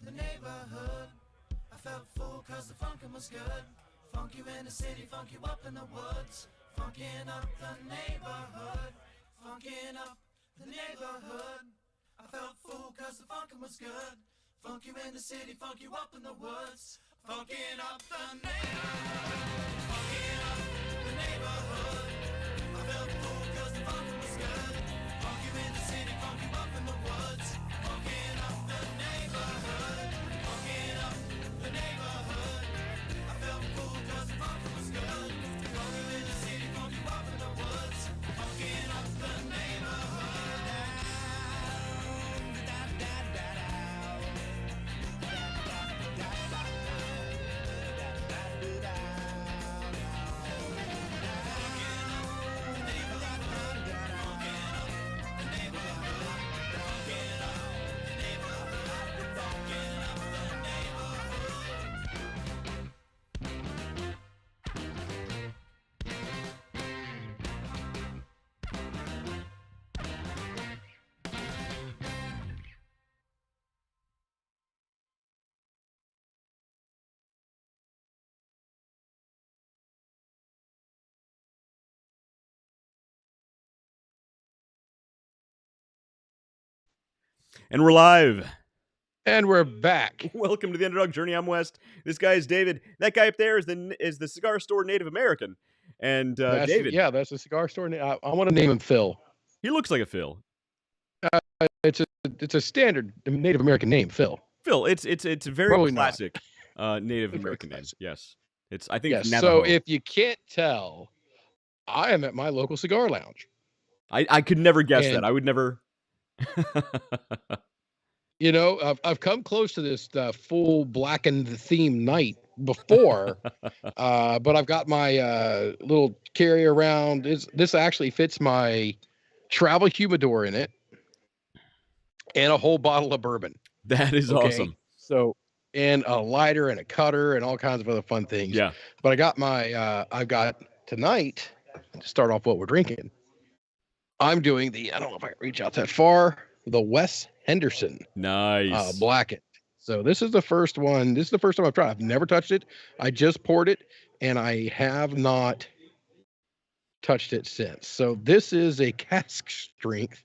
the neighborhood. I felt full cause the funkin' was good. Funk you in the city, funk you up in the woods. Funkin' up the neighborhood. Funkin' up the neighborhood. I felt full cause the funkin' was good. Funk you in the city, funk you up in the woods. Funkin' up the neighborhood. Funkin' up the neighborhood. I felt full cause the funkin' was good. Funk you in the city, funk you up in the woods. Funkin' up the neighborhood. Funkin' up the neighborhood. I felt full cause the funkin' was good. Funk you in the city, funk you up in the woods. Funkin' up the neighborhood. And we're live. And we're back. Welcome to the Underdog Journey. I'm West. This guy is David. That guy up there is the cigar store Native American. And David. That's the cigar store. I want to name him Phil. He looks like a Phil. It's a standard Native American name, Phil. Phil. It's a very Probably classic Native American name. Yes. It's I think yes. Navajo. So if you can't tell, I am at my local cigar lounge. I could never guess that. I would never. You know, I've come close to this full blackened theme night before, but I've got my little carry around. This actually fits my travel humidor in it, and a whole bottle of bourbon. That is awesome. So, and a lighter and a cutter and all kinds of other fun things. Yeah. But I got my, I've got tonight to start off what we're drinking. I'm doing I don't know if I can reach out that far, the Wes Henderson. Nice. Blackened. So this is the first one. This is the first time I've tried. I've never touched it. I just poured it and I have not touched it since. So this is a cask strength.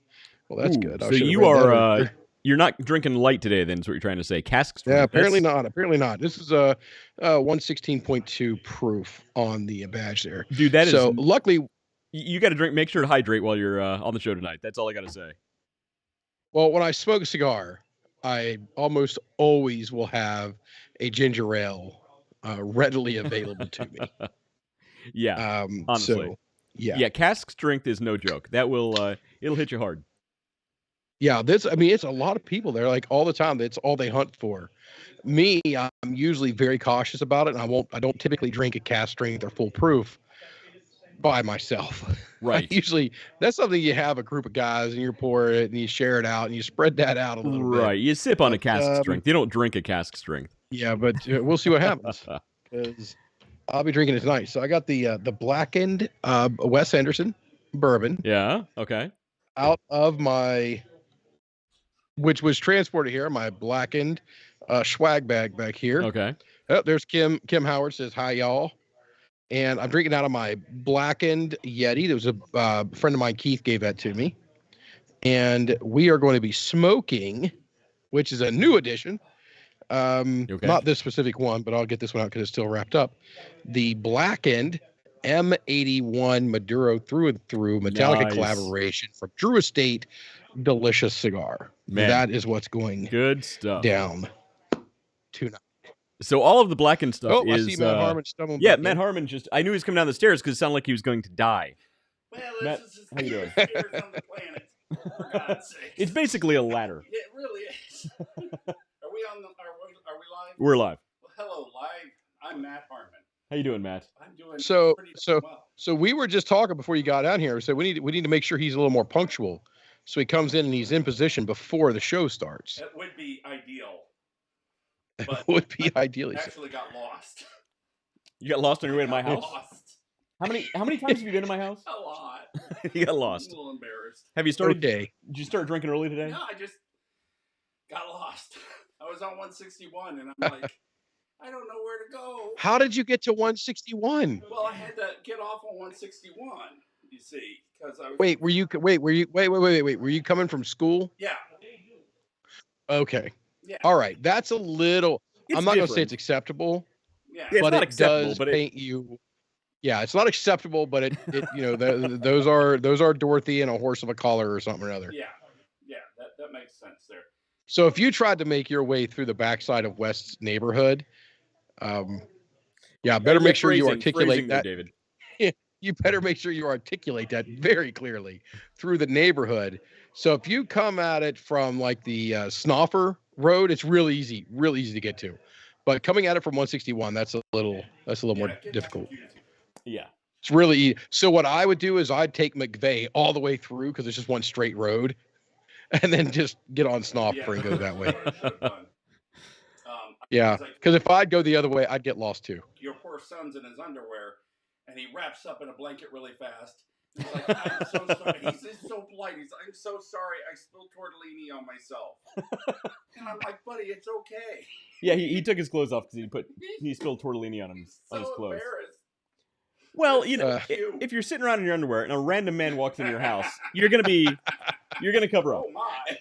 Well, that's good. So you are, you're not drinking light today, then, is what you're trying to say. Cask strength. Yeah, apparently not. Apparently not. This is a 116.2 proof on the badge there. Dude, that is. So luckily, you got to drink. Make sure to hydrate while you're on the show tonight. That's all I got to say. Well, when I smoke a cigar, I almost always will have a ginger ale readily available to me. Yeah, honestly. So, yeah, cask strength is no joke. That will it'll hit you hard. Yeah, it's a lot of people there, like all the time. That's all they hunt for. Me, I'm usually very cautious about it, and I don't typically drink a cask strength or full proof by myself. Right. Usually that's something you have a group of guys and you pour it and you share it out and you spread that out a little bit. Right. You sip on a cask strength. You don't drink a cask strength. Yeah, but we'll see what happens because I'll be drinking it tonight. So I got the blackened Wes Henderson bourbon. Yeah. Okay. Out of my, which was transported here, my blackened swag bag back here. Okay. Oh, there's Kim. Kim Howard says hi, y'all. And I'm drinking out of my blackened Yeti. There was a friend of mine, Keith, gave that to me. And we are going to be smoking, which is a new addition. Not this specific one, but I'll get this one out because it's still wrapped up. The blackened M81 Maduro through and through Metallica collaboration from Drew Estate. Delicious cigar. Man, that is what's going good stuff down tonight. So all of the blackened stuff is. I see Matt Harmon stumbling. Yeah, Matt Harmon just. I knew he was coming down the stairs because it sounded like he was going to die. Well, Matt, this is how you doing? Stairs on the planet. For God's sake. It's basically a ladder. It really is. Are we on the? Are we live? We're live. Well, hello, live. I'm Matt Harmon. How you doing, Matt? I'm doing pretty well. So we were just talking before you got out here. So we need to make sure he's a little more punctual. So he comes in and he's in position before the show starts. That would be ideal. But it would be ideal. Actually got lost. You got lost on your way to my house? Lost. How many times have you been to my house? A lot. You got lost. I'm a little embarrassed. Have you started? Did you start drinking early today? No, I just got lost. I was on 161, and I'm like, I don't know where to go. How did you get to 161? Well, I had to get off on 161. You see, because I was. Wait, were you were you coming from school? Yeah. Okay. Yeah. All right. That's a little. It's I'm not going to say different. it's acceptable, Yeah. Yeah, it's but not it acceptable, does but paint you. Yeah, it's not acceptable, but it you know those are Dorothy and a horse of a collar or something or other. Yeah. Yeah. That makes sense there. So if you tried to make your way through the backside of West's neighborhood, yeah, better make sure you articulate that. there, David. You better make sure you articulate that very clearly through the neighborhood. So if you come at it from like the Snoffer Road, it's real easy to get to. But coming at it from 161, that's a little more difficult. Confusing. Yeah. It's really easy. So what I would do is I'd take McVeigh all the way through because it's just one straight road, and then just get on Snoffer and go that way. Yeah, because if I'd go the other way, I'd get lost too. Your poor son's in his underwear, and he wraps up in a blanket really fast. He's like, I'm so sorry. He's so polite. I'm so sorry. I spilled tortellini on myself. And I'm like, buddy, it's okay. Yeah, he took his clothes off because he spilled tortellini on his clothes. Embarrassed. Well, you know, if you're sitting around in your underwear and a random man walks into your house, you're gonna cover up. Oh my!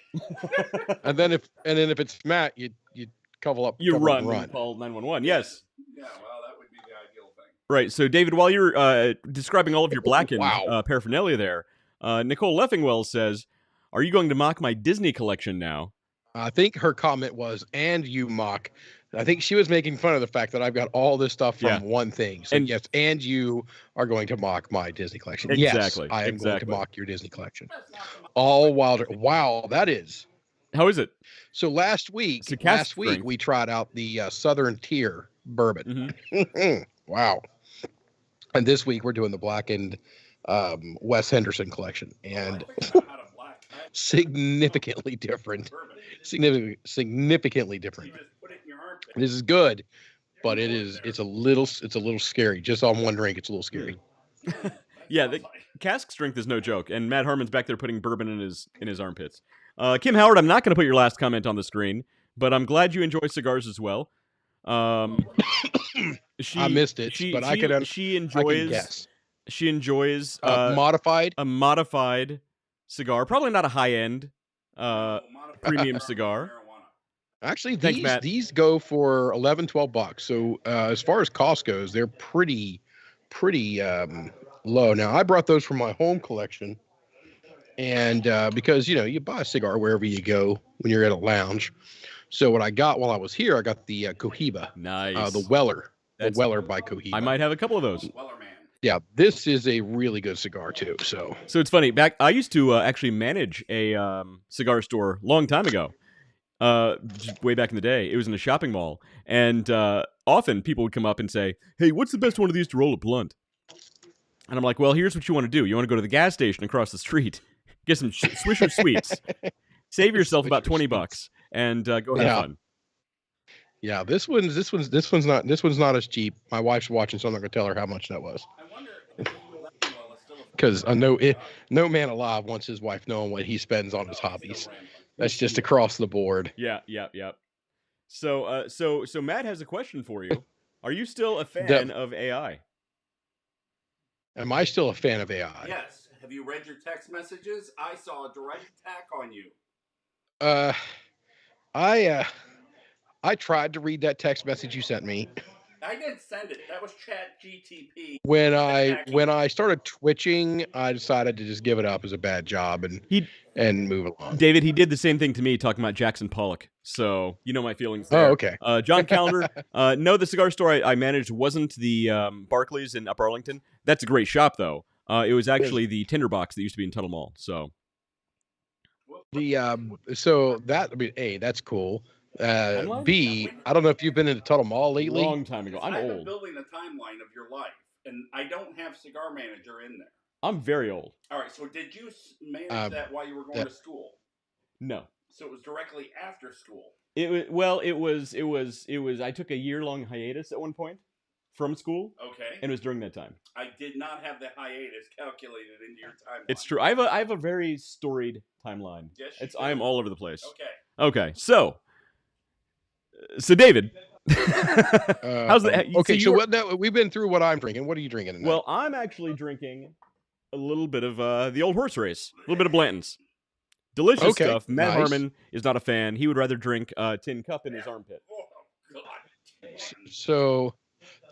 And then if it's Matt, you cover up. You run. Run. Call 911. Yes. Yeah, well, that would be the ideal thing. Right. So, David, while you're describing all of your blackened Wow. paraphernalia there, Nicole Leffingwell says, "Are you going to mock my Disney collection now?" I think her comment was, "And you mock." I think she was making fun of the fact that I've got all this stuff from one thing. So yes, and you are going to mock my Disney collection. Exactly. Yes, I am going to mock your Disney collection. All Wilder. Wow, that is. How is it? So last week we tried out the Southern Tier bourbon. Mm-hmm. Wow. And this week we're doing the blackened Wes Henderson collection, and significantly different. Significantly different. This is good, but it's a little scary. Just on one drink, it's a little scary. Yeah, the cask strength is no joke, and Matt Harmon's back there putting bourbon in his armpits. Kim Howard, I'm not going to put your last comment on the screen, but I'm glad you enjoy cigars as well. I missed it, but I can guess. She enjoys a modified cigar, probably not a high end premium cigar. Actually, these go for $11-12. So as far as cost goes, they're pretty low. Now I brought those from my home collection, and because you buy a cigar wherever you go when you're at a lounge. So what I got while I was here, I got the Cohiba, nice, the Weller, Weller by Cohiba. I might have a couple of those. Yeah, this is a really good cigar too. So it's funny. I used to actually manage a cigar store a long time ago. Way back in the day, it was in a shopping mall, and often people would come up and say, "Hey, what's the best one of these to roll a blunt?" And I'm like, "Well, here's what you want to do. You want to go to the gas station across the street, get some Swisher Sweets, save yourself about $20, and go have fun." Yeah, this one's not as cheap. My wife's watching, so I'm not gonna tell her how much that was. Because no man alive wants his wife knowing what he spends on his hobbies. That's just across the board. Yeah. So Matt has a question for you. Are you still a fan of AI? Am I still a fan of AI? Yes. Have you read your text messages? I saw a direct attack on you. I tried to read that text message you sent me. I didn't send it. That was Chat GTP. When I started twitching, I decided to just give it up as a bad job and move along. David, he did the same thing to me talking about Jackson Pollock. So you know my feelings there. Oh, okay. John Callender. No, the cigar store I managed wasn't the Barclays in Upper Arlington. That's a great shop though. It was actually the Tinderbox that used to be in Tuttle Mall. So A, that's cool. B, I don't know if you've been in the Tuttle Mall lately. Long time ago. I've old. been building a timeline of your life, and I don't have Cigar Manager in there. I'm very old. All right, so did you manage that while you were going to school? No. So it was directly after school. It was. I took a year-long hiatus at one point from school. Okay. And it was during that time. I did not have the hiatus calculated into your timeline. It's true. I have a very storied timeline. Yes. I am all over the place. Okay. Okay. So, So David, how's that? So Okay, so you're- what? Now, we've been through what I'm drinking. What are you drinking tonight? Well, I'm actually drinking a little bit of the old horse race, a little bit of Blanton's. Delicious Okay, stuff. Matt nice. Harmon is not a fan. He would rather drink Tin Cup in his armpit. Oh, God. So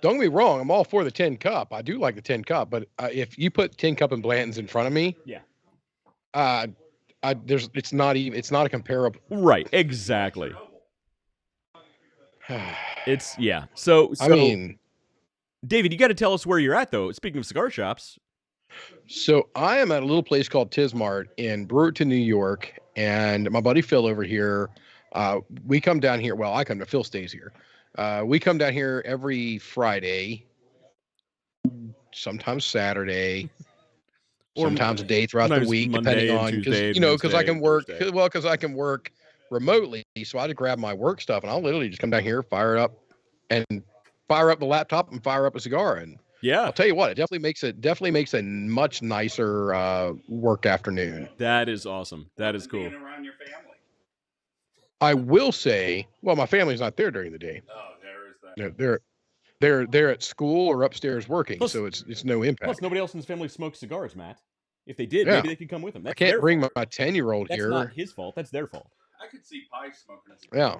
don't get me wrong. I'm all for the tin cup. I do like the tin cup, but if you put tin cup and Blanton's in front of me, Yeah. it's not a comparable. Right. Exactly. It's yeah. So I mean, David, you got to tell us where you're at though. Speaking of cigar shops. so I am at a little place called Tismart in Brewerton, New York, and my buddy Phil over here. We come down here. Well, I come to Phil stays here. We come down here every Friday, sometimes Saturday, Or sometimes a day throughout the sometimes week, Monday depending and on Tuesday and because I Wednesday can and work Thursday. because I can work remotely. So I just grab my work stuff and I'll literally just come down here, fire up the laptop and fire up a cigar. And Yeah. I'll tell you what, it definitely makes a much nicer work afternoon. That is awesome. That is cool. Being around your family. I will say, well, my family's not there during the day. Oh, there is that. You know, they're at school or upstairs working, Plus- so it's no impact. Plus, nobody else in his family smokes cigars, Matt. If they did, Yeah. maybe they could come with him. That's I can't their bring fault. my 10-year-old That's here. not his fault. That's their fault. I could see Pie smoking a cigar. Yeah.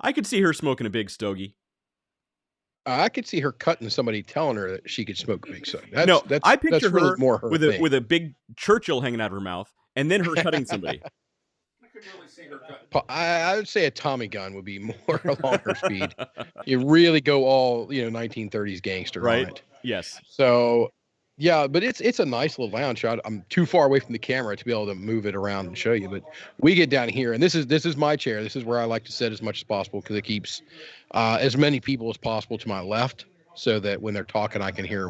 I could see her smoking a big stogie. I could see her cutting somebody telling her that she could smoke a big cigar. I picture that's really her more her with thing. a big Churchill hanging out of her mouth, and then her cutting somebody. I could really see her cutting. I would say a Tommy gun would be more along her speed. You really go all 1930s gangster Right. on it. Yes. So yeah, but it's a nice little lounge. I'm too far away from the camera to be able to move it around and show you. But we get down here, and this is my chair. This is where I like to sit as much as possible because it keeps as many people as possible to my left, so that when they're talking, I can hear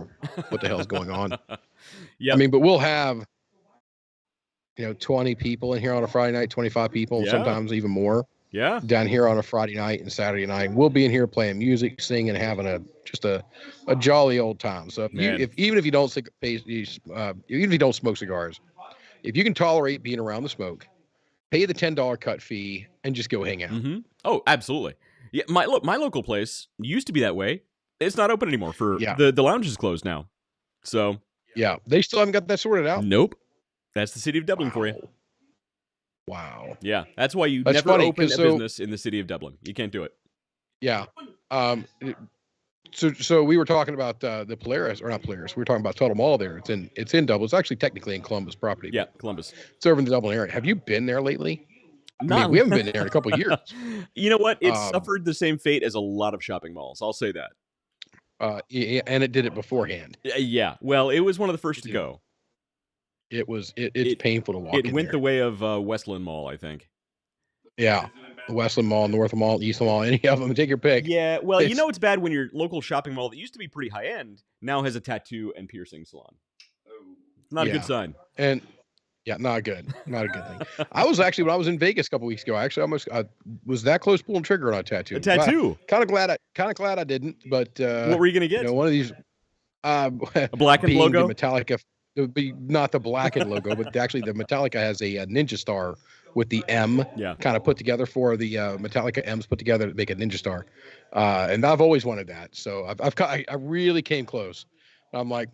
what the hell's going on. Yeah. I mean, but we'll have 20 people in here on a Friday night, 25 people, Yeah. sometimes even more Yeah. down here on a Friday night and Saturday night. We'll be in here playing music, singing, having a jolly old time. So even if you don't smoke cigars, if you can tolerate being around the smoke, pay the $10 cut fee and just go hang out. Mm-hmm. Oh, absolutely. Yeah. My local place used to be that way. It's not open anymore. The lounge is closed now. So yeah, they still haven't got that sorted out. nope. That's the city of Dublin for you. Wow. Yeah. That's why you That's never funny, open a 'cause business in the city of Dublin. You can't do it. Yeah. So we were talking about the Polaris, or not Polaris. We were talking about Total Mall there. It's in Dublin. It's actually technically in Columbus property. Yeah, Columbus. It's over in the Dublin area. Have you been there lately? I Not- mean, we haven't been there in a couple of years. You know what? It Um, suffered the same fate as a lot of shopping malls. I'll say that. Yeah, and it did it beforehand. Yeah. Well, it was one of the first to did. go. It's painful to walk It in went there. the way of Westland Mall, I think. Yeah, Westland Mall, North Mall, East Mall, any of them. Take your pick. Yeah. Well, you It's- know it's bad when your local shopping mall that used to be pretty high end now has a tattoo and piercing salon. Oh. It's not a Yeah. good sign. And yeah, not good. Not a good thing. I was actually, when I was in Vegas a couple weeks ago, I was that close pulling trigger on a tattoo. A tattoo. Kind of glad I didn't. But What were you gonna get? one of these. A blackened being logo. The Metallica, not the blackened logo, but actually the Metallica has a ninja star with the M Yeah. kind of put together for the Metallica M's put together to make a ninja star. And I've always wanted that. So I really came close. I'm like,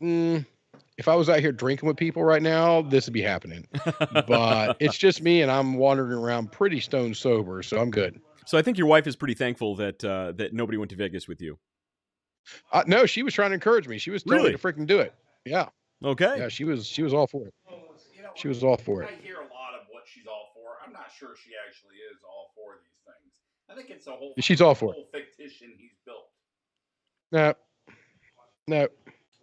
if I was out here drinking with people right now, this would be happening. But it's just me, and I'm wandering around pretty stone sober, so I'm good. So I think your wife is pretty thankful that that nobody went to Vegas with you. No, she was trying to encourage me. She was telling Really? me to freaking do it. Yeah, Okay. yeah, she was all for it. You know, She was all for it. I hear a lot of what she's all for. I'm not sure she actually is all for these things. I think it's a whole. She's all for it. whole fictitious he's built. No.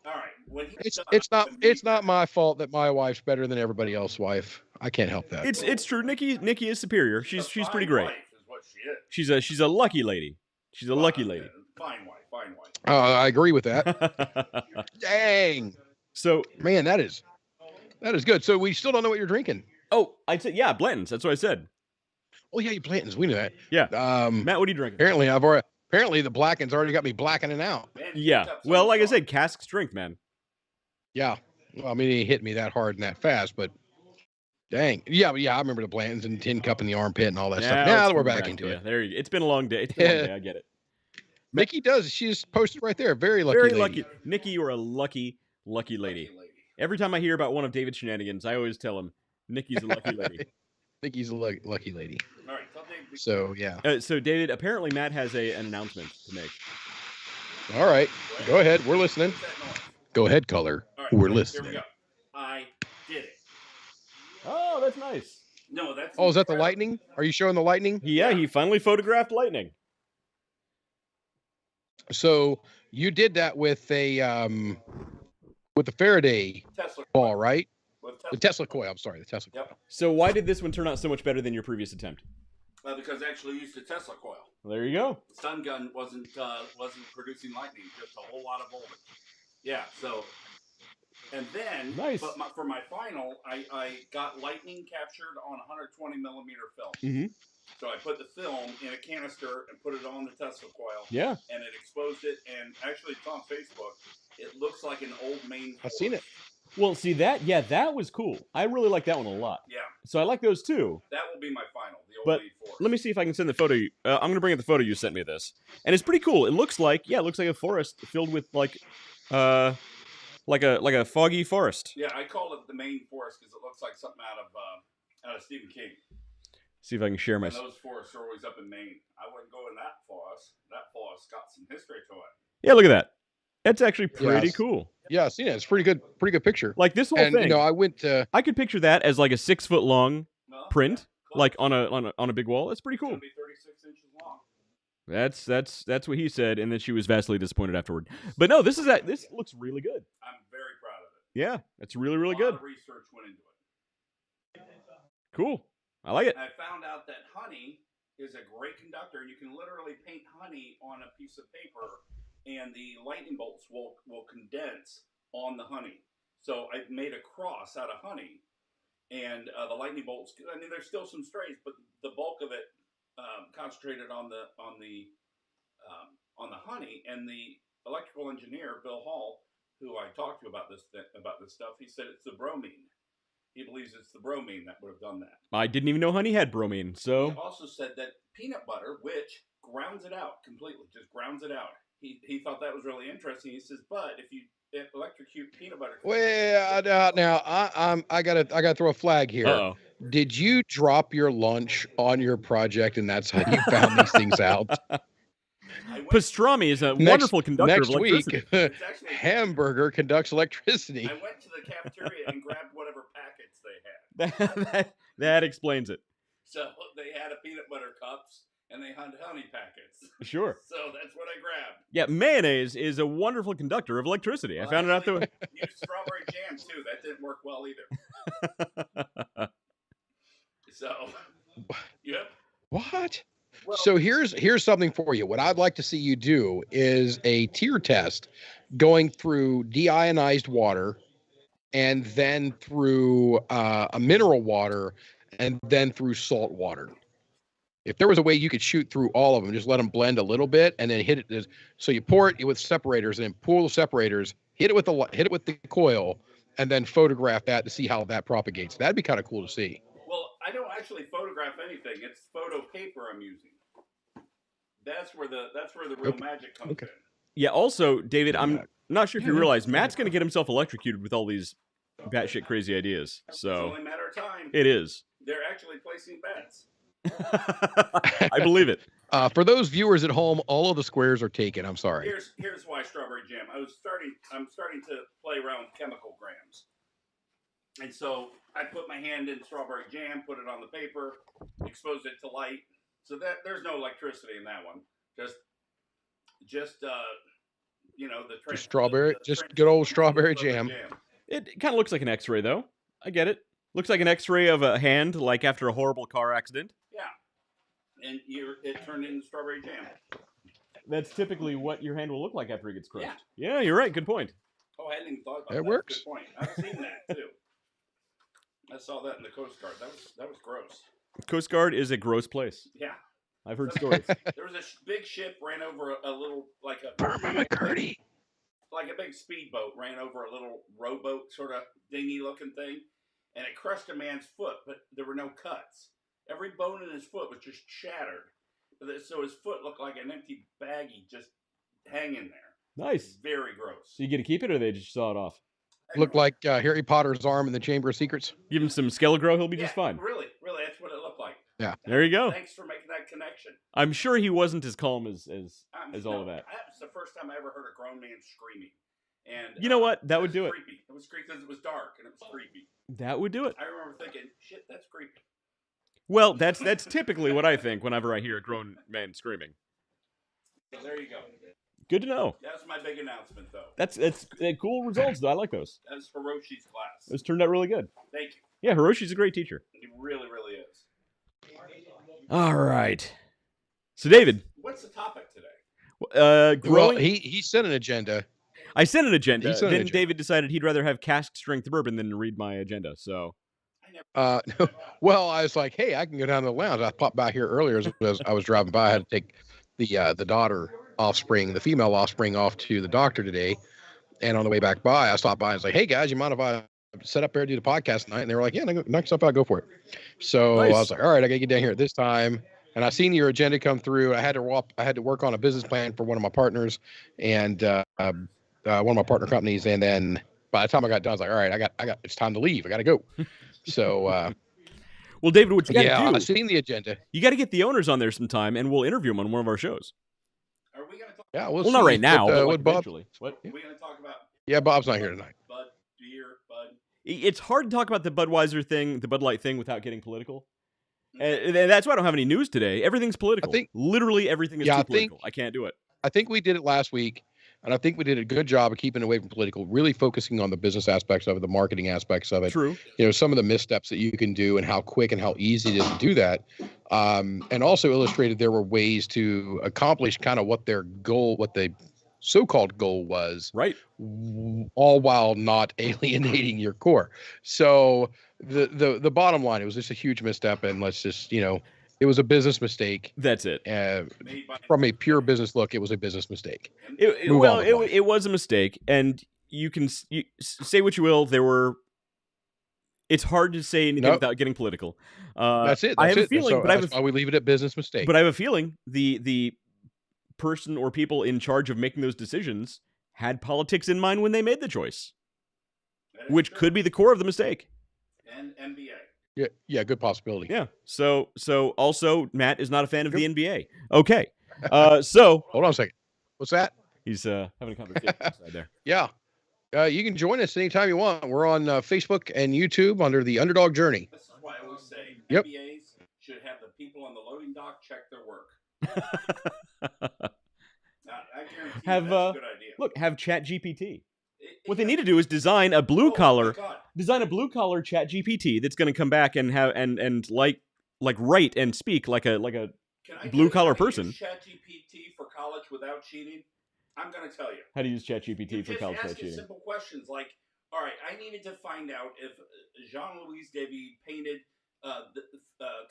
All right. When he's It's done it's not with me- it's not my fault that my wife's better than everybody else's wife. I can't help that. It's true. Nikki is superior. She's a pretty fine great. wife is what she is. She's a lucky lady. She's a lucky lady. Fine wife. Fine wife. I agree with that. Dang, So, man, that is good. So we still don't know what you're drinking. I'd say yeah, Blanton's. That's what I said. Oh yeah, you Blantons. We knew that. Yeah. Um, Matt, what are you drinking? apparently the Blacken's already got me blackening out. Man, you Yeah. picked up Well, some like I stuff. said, cask strength, man. Yeah. Well, I mean, he hit me that hard and that fast, but Dang. Yeah, I remember the Blantons and tin cup in the armpit and all that stuff. Now Now it's that we're coming back into to you. it. There you go. It's been a long day. It's been a long day. I get it. Nikki does. She just posted right there. Very lucky Very lady. lucky. Nikki, you're a lucky lady. Lucky lady. Every time I hear about one of David's shenanigans, I always tell him, Nikki's a lucky lady. Nikki's a lucky lady. All right, tell Dave. So, yeah. So, David, apparently Matt has an announcement to make. All right. Go ahead. We're listening. What's that noise? Go ahead, Color. All right, We're here listening. we go. I did it. Oh, that's nice. No, that's. Oh, is that the incredible. lightning? Are you showing the lightning? Yeah, he finally photographed lightning. So you did that with the Faraday Tesla ball, right? With The Tesla coil. I'm sorry, the Tesla coil. Yep. So why did this one turn out so much better than your previous attempt? Because I actually used a Tesla coil. Well, there you go. The stun gun wasn't producing lightning, just a whole lot of voltage. Yeah. So, and then, Nice. But for my final, I got lightning captured on 120 millimeter film. Mm-hmm. So I put the film in a canister and put it on the Tesla coil. Yeah. And it exposed it. And actually, it's on Facebook. It looks like an old main. I've seen it. Well, see that? Yeah, that was cool. I really like that one a lot. Yeah. So I like those too. That will be my final. The old But main forest. let me see if I can send the photo. I'm going to bring up the photo you sent me of this. And it's pretty cool. It looks like a forest filled with like a foggy forest. Yeah, I call it the main forest because it looks like something out of Stephen King. See if I can share my. And those forests are always up in Maine. I wouldn't go in that forest. That forest got some history to it. Yeah, look at that. That's actually pretty Yes. cool. Yeah, I've seen it. It's pretty good picture. Like this whole And thing. you know, I went to I could picture that as like a 6 foot long Well, print, yeah, like on a big wall. That's pretty It's cool. gonna be 36 inches long. That's what he said, and then she was vastly disappointed afterward. But no, this looks really good. I'm very proud of it. Yeah, it's really really A good. lot of research went into it. Cool. I like it. And I found out that honey is a great conductor. You can literally paint honey on a piece of paper, and the lightning bolts will condense on the honey. So I made a cross out of honey, and the lightning bolts. I mean, there's still some strays, but the bulk of it concentrated on the honey. And the electrical engineer Bill Hall, who I talked to about this stuff, he said it's the bromine. He believes it's the bromine that would have done that. I didn't even know honey had bromine. So He also said that peanut butter, which grounds it out completely, just grounds it out. He thought that was really interesting. He says, but if you electrocute peanut butter, well, now I gotta throw a flag here. Uh-oh. Did you drop your lunch on your project, and that's how you found these things out? Pastrami is a wonderful conductor next of electricity. week, It's actually- hamburger conducts electricity. I went to the cafeteria and grabbed whatever packets they had. that explains it. So they had a peanut butter cups and they had honey packets. Sure. So that's what I grabbed. Yeah, mayonnaise is a wonderful conductor of electricity. Well, I found it out actually, the used strawberry jam too. That didn't work well either. So, yep. What? Well, So here's something for you. What I'd like to see you do is a tier test going through deionized water and then through a mineral water and then through salt water. If there was a way you could shoot through all of them, just let them blend a little bit and then hit it. So you pour it with separators and then pull the separators, hit it with the coil, and then photograph that to see how that propagates. That'd be kind of cool to see. well, I don't actually photograph anything. It's photo paper I'm using. That's where the real magic comes in. Yeah, also, David, I'm not sure if you Yeah. realize Matt's going to get himself electrocuted with all these batshit crazy ideas. It's So only a matter of time. it is. They're actually placing bets. I believe it. For those viewers at home, all of the squares are taken. I'm sorry. Here's why strawberry jam. I'm starting to play around with chemical grams. And so I put my hand in strawberry jam, put it on the paper, exposed it to light. So that there's no electricity in that one. Just the Strawberry, the just trans- good old strawberry jam. It kind of looks like an X-ray, though. I get it. Looks like an X-ray of a hand, like after a horrible car accident. Yeah, and it turned into strawberry jam. That's typically what your hand will look like after it gets crushed. Yeah. Yeah, you're right. Good point. Oh, I hadn't even thought about That that. works. Good point. I've seen that too. I saw that in the Coast Guard. That was gross. Coast Guard is a gross place. Yeah. I've heard stories. There was a big ship ran over a little like a Burma McCurdy. like a big speedboat ran over a little rowboat sort of dinghy looking thing, and it crushed a man's foot, but there were no cuts. Every bone in his foot was just shattered. So his foot looked like an empty baggie just hanging there. Nice. Very gross. So you get to keep it, or they just saw it off? Looked like Harry Potter's arm in the Chamber of Secrets. Give him some Skelegro, he'll be just fine. Really, that's what it looked like. Yeah. There you go. Thanks for making that connection. I'm sure he wasn't as calm as all of that. That was the first time I ever heard a grown man screaming. And you know what? That would do it. Creepy. It was creepy because it was dark and it was creepy. That would do it. I remember thinking, shit, that's creepy. Well, that's typically what I think whenever I hear a grown man screaming. So there you go. Good to know. That's my big announcement, though. That's cool results, though. I like those. That was Hiroshi's class. Those turned out really good. Thank you. Yeah, Hiroshi's a great teacher. He really, really is. All right. So, David. What's the topic today? Growing. Well, he sent an agenda. I sent an agenda. Then Then David decided he'd rather have cask strength bourbon than read my agenda. So. Well, I was like, hey, I can go down to the lounge. I popped by here earlier as I was driving by. I had to take the female offspring off to the doctor today. And on the way back by, I stopped by and was like, hey guys, you mind if I set up there and do the podcast tonight? And they were like, yeah, knock yourself out, go for it. So Nice. I was like, all right, I gotta get down here at this time. And I seen your agenda come through. I had to work on a business plan for one of my partners and one of my partner companies. And then by the time I got done, I was like, all right, I got it's time to leave. I gotta go. So well, David, what you got to yeah, do? I seen the agenda. You got to get the owners on there sometime, and we'll interview them on one of our shows. Are we going to talk? Yeah, Well, not right now, but like what Bob? eventually. What? Are we going to talk about? Yeah, Bob's not here tonight. Bud, beer, Bud. It's hard to talk about the Budweiser thing, the Bud Light thing, without getting political. And that's why I don't have any news today. Everything's political. Literally everything is too political. I can't do it. I think we did it last week, and I think we did a good job of keeping away from political, really focusing on the business aspects of it, the marketing aspects of it. True. You know, some of the missteps that you can do and how quick and how easy it is to do that. And also illustrated there were ways to accomplish kind of what their goal, what the so-called goal was. Right. All while not alienating your core. So the bottom line, it was just a huge misstep, and let's just, it was a business mistake. That's it. From a pure business look, it was a business mistake. It was a mistake, and you say what you will. It's hard to say anything without getting political. That's it. I have a feeling, that's why we leave it at business mistake. But I have a feeling the person or people in charge of making those decisions had politics in mind when they made the choice, which could be the core of the mistake. And NBA. Yeah, good possibility. Yeah. So also Matt is not a fan of the NBA. Okay. So hold on a second. What's that? He's having a conversation inside there. Yeah. You can join us anytime you want. We're on Facebook and YouTube under the Underdog Journey. This is why I always say Yep. NBAs should have the people on the loading dock check their work. I guarantee that's a good idea. Look, have ChatGPT. What they need to do is design a blue collar Chat GPT that's going to come back and have and write and speak like a blue collar person. Chat GPT for college without cheating. I'm going to tell you how to use Chat GPT for college without cheating. Simple questions like, all right, I needed to find out if Jean-Louis Davy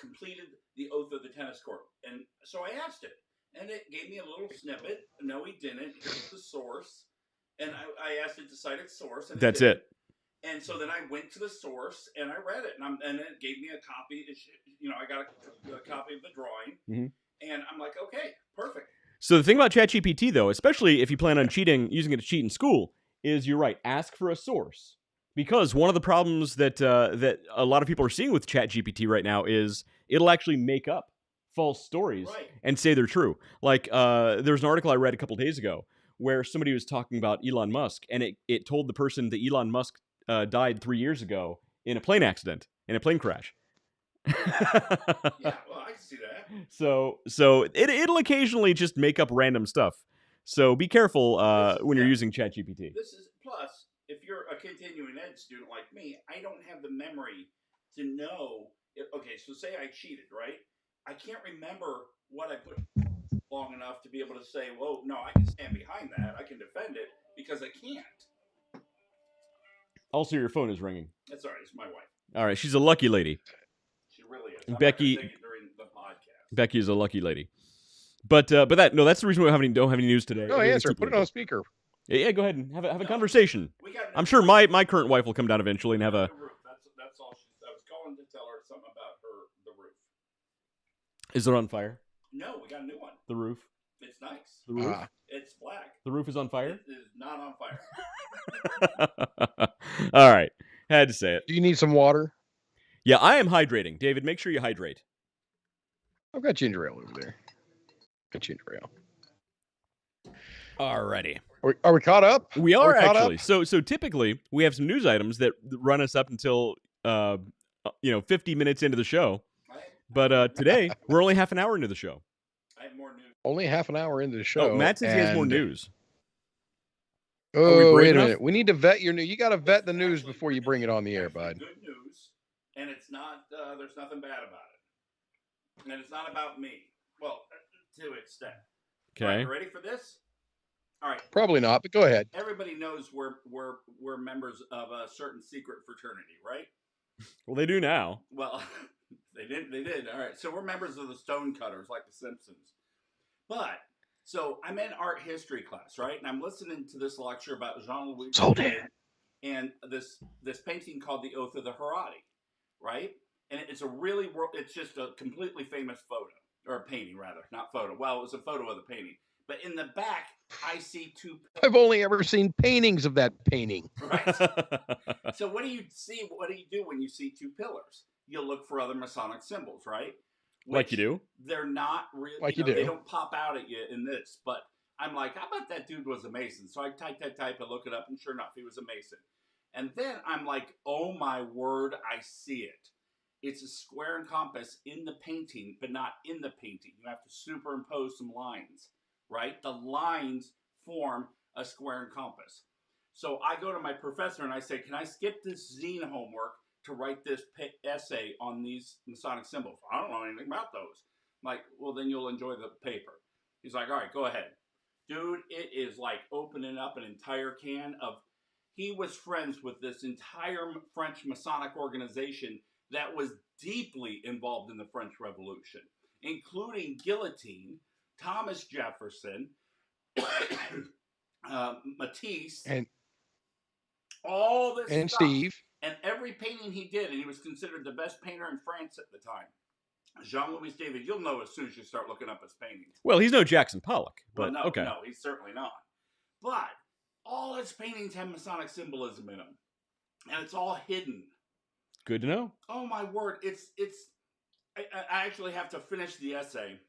completed the oath of the tennis court, and so I asked it, and it gave me a little snippet. No, he didn't. Here's the source. And I asked it to cite its source. And that's it. And so then I went to the source and I read it, and it gave me a copy. I got a copy of the drawing, and I'm like, okay, perfect. So the thing about ChatGPT, though, especially if you plan on using it to cheat in school, is you're right. Ask for a source, because one of the problems that a lot of people are seeing with ChatGPT right now is it'll actually make up false stories and say they're true. Like there's an article I read a couple days ago where somebody was talking about Elon Musk, and it told the person that Elon Musk died 3 years ago in a plane accident, in a plane crash. Yeah, well, I can see that. So it'll occasionally just make up random stuff. So be careful when you're using ChatGPT. This is plus, if you're a continuing ed student like me, I don't have the memory to know. Okay, so say I cheated, right? I can't remember what I put long enough to be able to say, "Whoa, no, I can stand behind that. I can defend it," because I can't. Also, your phone is ringing. That's all right. It's my wife. All right, she's a lucky lady. She really is. Becky. I'm not gonna take it during the podcast. Becky is a lucky lady. But that's the reason we don't have any news today. No, answer. Put it on speaker. Yeah, go ahead and have a conversation. I'm sure my current wife will come down eventually and have a. That's all. Is it on fire? No, we got a new one. The roof. It's nice. The roof. It's black. The roof is on fire. It is not on fire. All right, had to say it. Do you need some water? Yeah, I am hydrating. David, make sure you hydrate. I've got ginger ale over there. Got ginger ale. Alrighty. Are we caught up? We are we caught actually. up? So typically we have some news items that run us up until 50 minutes into the show. But today we're only half an hour into the show. I have more news. Only half an hour into the show. Oh, Matt says he has more news. Oh, brave wait a enough? minute. We need to vet your news. You got to vet the news before you bring it on the air, bud. Good news, and it's not. There's nothing bad about it, and it's not about me. Well, to an extent. Okay. All right, you ready for this? All right. Probably not, but go ahead. Everybody knows we're members of a certain secret fraternity, right? Well, they do now. Well, they did. All right. So we're members of the Stonecutters, like the Simpsons. But so I'm in art history class, right? And I'm listening to this lecture about Jean-Louis David and this painting called The Oath of the Haredi, right? And it's it's just a completely famous photo, or a painting rather, not photo. Well, it was a photo of the painting. But in the back, I see two. I've only ever seen paintings of that painting. Right. So what do you see? What do you do when you see two pillars? You look for other Masonic symbols, right? Like you do? They're not really. Like you do. They don't pop out at you in this. But I'm like, I bet that dude was a Mason. So I type and look it up, and sure enough, he was a Mason. And then I'm like, oh my word, I see it. It's a square and compass in the painting, but not in the painting. You have to superimpose some lines. Right? The lines form a square and compass. So I go to my professor and I say, can I skip this zine homework to write this essay on these Masonic symbols? I don't know anything about those. I'm like, well, then you'll enjoy the paper. He's like, all right, go ahead. Dude, it is like opening up an entire can of... He was friends with this entire French Masonic organization that was deeply involved in the French Revolution, including guillotine, Thomas Jefferson, Matisse, And all this and stuff. Steve. And every painting he did, and he was considered the best painter in France at the time. Jean-Louis David, you'll know as soon as you start looking up his paintings. Well, he's no Jackson Pollock, but Well, okay. No, he's certainly not. But all his paintings have Masonic symbolism in them, and it's all hidden. Good to know. Oh my word! I actually have to finish the essay.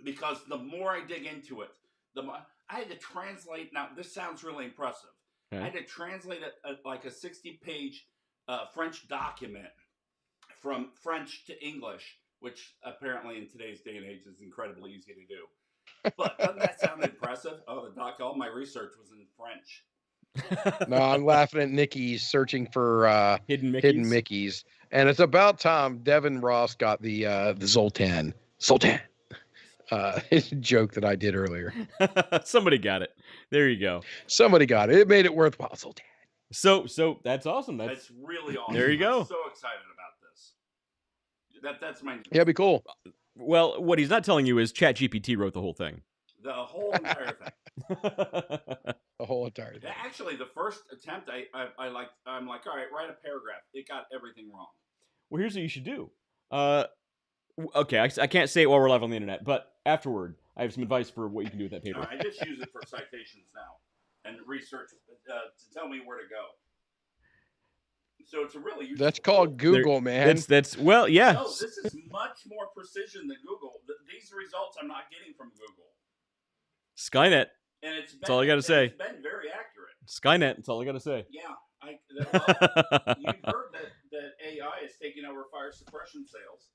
Because the more I dig into it, the more I had to translate. Now, this sounds really impressive. Okay. I had to translate like a 60-page French document from French to English, which apparently in today's day and age is incredibly easy to do. But doesn't that sound impressive? Oh, all my research was in French. No, I'm laughing at Nikki's searching for Hidden Mickeys. hidden Mickeys. And it's about time Devin Ross got the Zoltan joke that I did earlier. Somebody got it. There you go. Somebody got it. It made it worthwhile. Zoltan. So that's awesome. That's really awesome. There you go. I'm so excited about this. That's my... Yeah, it'd be cool. Well, what he's not telling you is ChatGPT wrote the whole thing. The whole entire thing. The whole entire thing. Actually, the first attempt, I'm like, all right, write a paragraph. It got everything wrong. Well, here's what you should do. Okay, I can't say it while we're live on the internet, but afterward, I have some advice for what you can do with that paper. I just use it for citations now and research to tell me where to go. So it's a really useful That's called tool. Google, man. That's well, yeah. No, this is much more precision than Google. These results I'm not getting from Google. Skynet. And that's all I got to say. It's been very accurate. Skynet. That's all I got to say. Yeah, you've heard that AI is taking over fire suppression sales.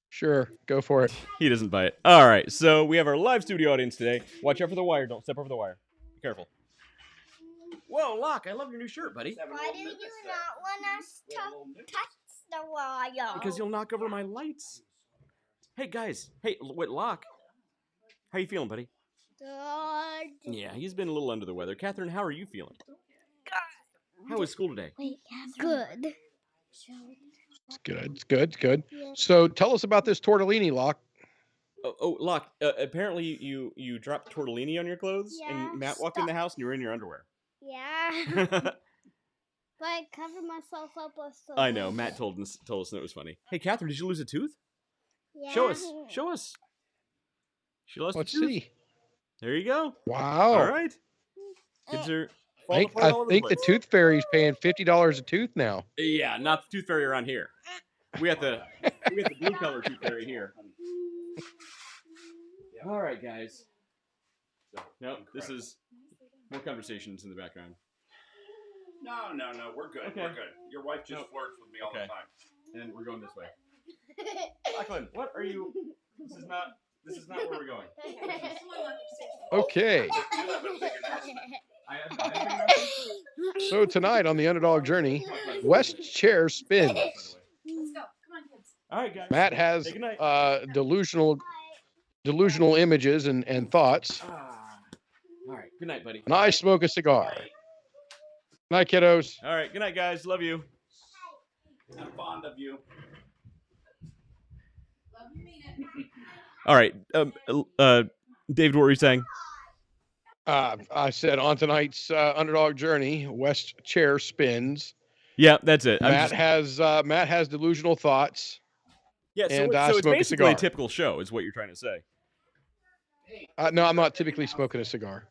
Sure, go for it. He doesn't buy it. All right, so we have our live studio audience today. Watch out for the wire. Don't step over the wire. Be careful. Whoa, Locke, I love your new shirt, buddy. Why do you not want us to touch the wire? Because you'll knock over my lights. Hey, guys. Hey, wait, Locke. How you feeling, buddy? Good. Yeah, he's been a little under the weather. Catherine, how are you feeling? How was school today? Wait, Catherine. Good. It's good. It's good. It's good. So tell us about this tortellini, Locke. Oh, Locke, apparently you dropped tortellini on your clothes, Yeah, and Matt walked in the house, and you were in your underwear. Yeah. But I covered myself up with some. I know. Matt told us that it was funny. Hey, Catherine, did you lose a tooth? Yeah. Show us. Show us. She lost Let's a tooth. see. There you go. Wow. All right. Kids are falling I apart all over think the the place. Tooth Fairy's paying $50 a tooth now. Yeah, not the tooth fairy around here. We got the blue color tooth fairy here. All right, guys. So, no, this is more conversations in the background. No, we're good. Okay. We're good. Your wife just flirts with me all the Okay. time. And we're going this way. Lachlan, what are you? This is not where we're going. Okay. You have a big announcement. I have So tonight on the Underdog Journey, West Chair spins. Let's go. Come on, kids. All right, guys. Matt has Hey, good night. delusional images and thoughts, All right. Good night, buddy. and I smoke a cigar. Night, kiddos. All right. Good night, guys. Love you. I'm fond of you. Love you, mean it. All right. David, what were you saying? I said on tonight's Underdog Journey, West Chair spins. Yeah, that's it. Matt has delusional thoughts. Yeah, so, and so it's smoke a basically a cigar. typical show, is what you're trying to say. No, I'm not typically smoking a cigar.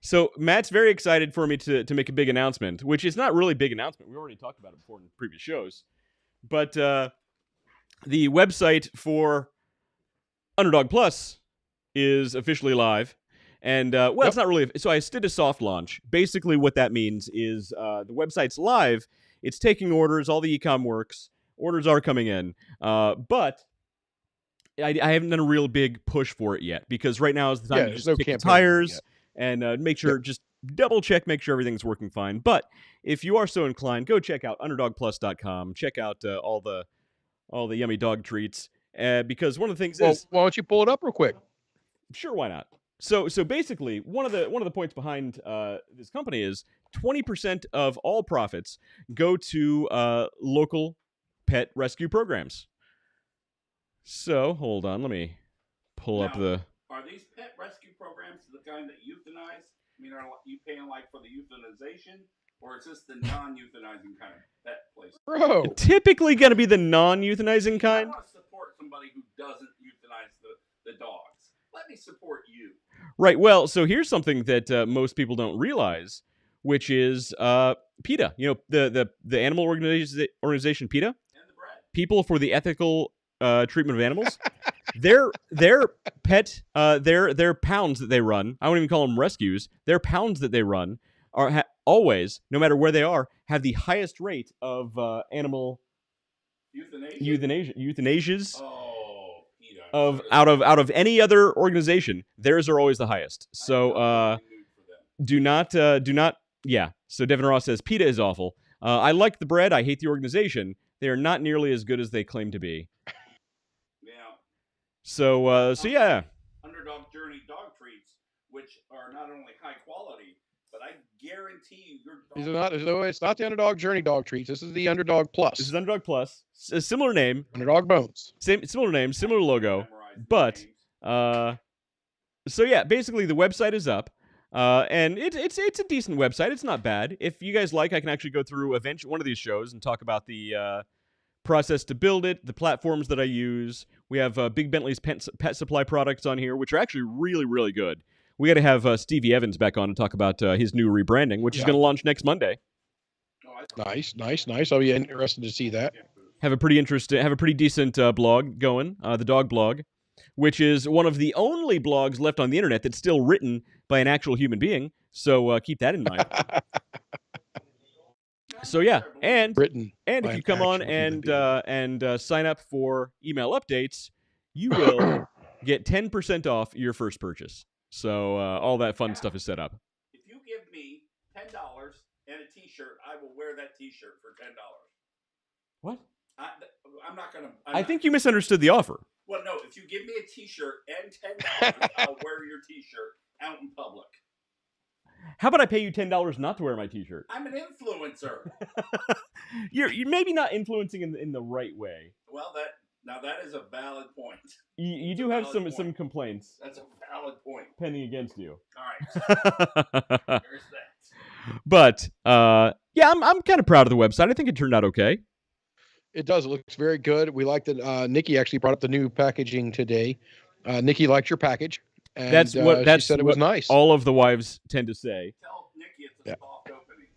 So Matt's very excited for me to make a big announcement, which is not really a big announcement. We already talked about it before in previous shows. But the website for Underdog Plus is officially live. And, it's not really. So I did a soft launch. Basically what that means is the website's live. It's taking orders. All the e-com works. Orders are coming in. But I haven't done a real big push for it yet because right now is the time to there's just no kick the campaign tires yet. and make sure, just double check, make sure everything's working fine. But if you are so inclined, go check out underdogplus.com. Check out all the yummy dog treats because one of the things is, Why don't you pull it up real quick? sure, why not? So basically, one of the points behind this company is 20% of all profits go to local pet rescue programs. So hold on, let me pull up Now, the. Are these pet rescue programs the kind that euthanize? I mean, are you paying like for the euthanization, or is this the non-euthanizing kind of pet place? Bro. Typically going to be the non-euthanizing I kind. want to support somebody who doesn't euthanize the dogs. Let me support you. Right. Well, so here's something that most people don't realize, which is PETA. You know, the animal organization PETA, And the bread. People for the Ethical Treatment of Animals. Their pet, their pounds that they run. I won't even call them rescues. Their pounds that they run are always, no matter where they are, have the highest rate of animal euthanasias. Oh, PETA. Out of any other organization, theirs are always the highest. So do not. Yeah. So Devin Ross says PETA is awful. I like the bread. I hate the organization. They are not nearly as good as they claim to be. Yeah. So yeah. Underdog Journey dog treats, which are not only high quality, but I guarantee you your dog. It's not the Underdog Journey dog treats. This is the Underdog Plus. This is Underdog Plus. A similar name. Underdog Bones. Similar name. Similar logo. Memorize the But names. so yeah, basically the website is up. And it's a decent website. It's not bad. If you guys like, I can actually go through one of these shows and talk about the process to build it, the platforms that I use. We have Big Bentley's pet supply products on here, which are actually really, really good. We got to have Stevie Evans back on to talk about his new rebranding, which is going to launch next Monday. Nice. I'll be interested to see that. Have a pretty decent blog going, the dog blog, which is one of the only blogs left on the internet that's still written by an actual human being. So keep that in mind. So yeah, and if you come on and sign up for email updates, you will get 10% off your first purchase. So all that fun stuff is set up. If you give me $10 and a T-shirt, I will wear that T-shirt for $10. What? I'm not gonna. I think you misunderstood the offer. Well, no. If you give me a T-shirt and $10, I'll wear your T-shirt out in public. How about I pay you $10 not to wear my T-shirt? I'm an influencer. You're maybe not influencing in the right way. Well, that is a valid point. You do have some complaints. That's a valid point. Pending against you. All right. There's that. But yeah, I'm kind of proud of the website. I think it turned out okay. It does. It looks very good. We like that. Nikki actually brought up the new packaging today. Nikki liked your package, and she said it was nice. all of the wives tend to say. Tell Nikki it's a Yeah. soft opening.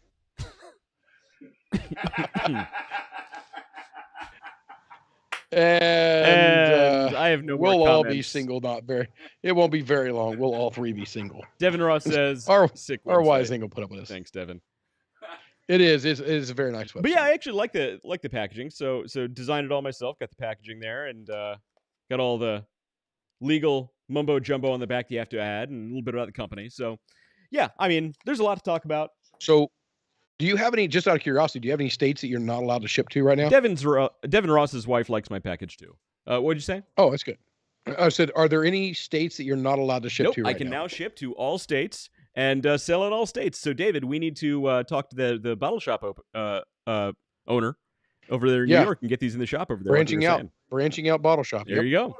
And I have no more we'll all be comments. single. Not very. It won't be very long. We'll all three be single. Devin Ross says, Our sick our website. wise thing will put up with us. Thanks, Devin. It is. It is a very nice website. But yeah, I actually like the packaging. So designed it all myself. Got the packaging there, and got all the legal mumbo jumbo on the back you have to add, and a little bit about the company. So yeah, I mean, there's a lot to talk about. So, do you have any? Just out of curiosity, do you have any states that you're not allowed to ship to right now? Devin Ross's wife likes my package too. What'd you say? Oh, that's good. I said, are there any states that you're not allowed to ship Nope, to right I can now? now ship to all states and sell in all states. So David, we need to talk to the bottle shop owner over there in New York and get these in the shop over there. Branching out bottle shop. There you go. Hold on.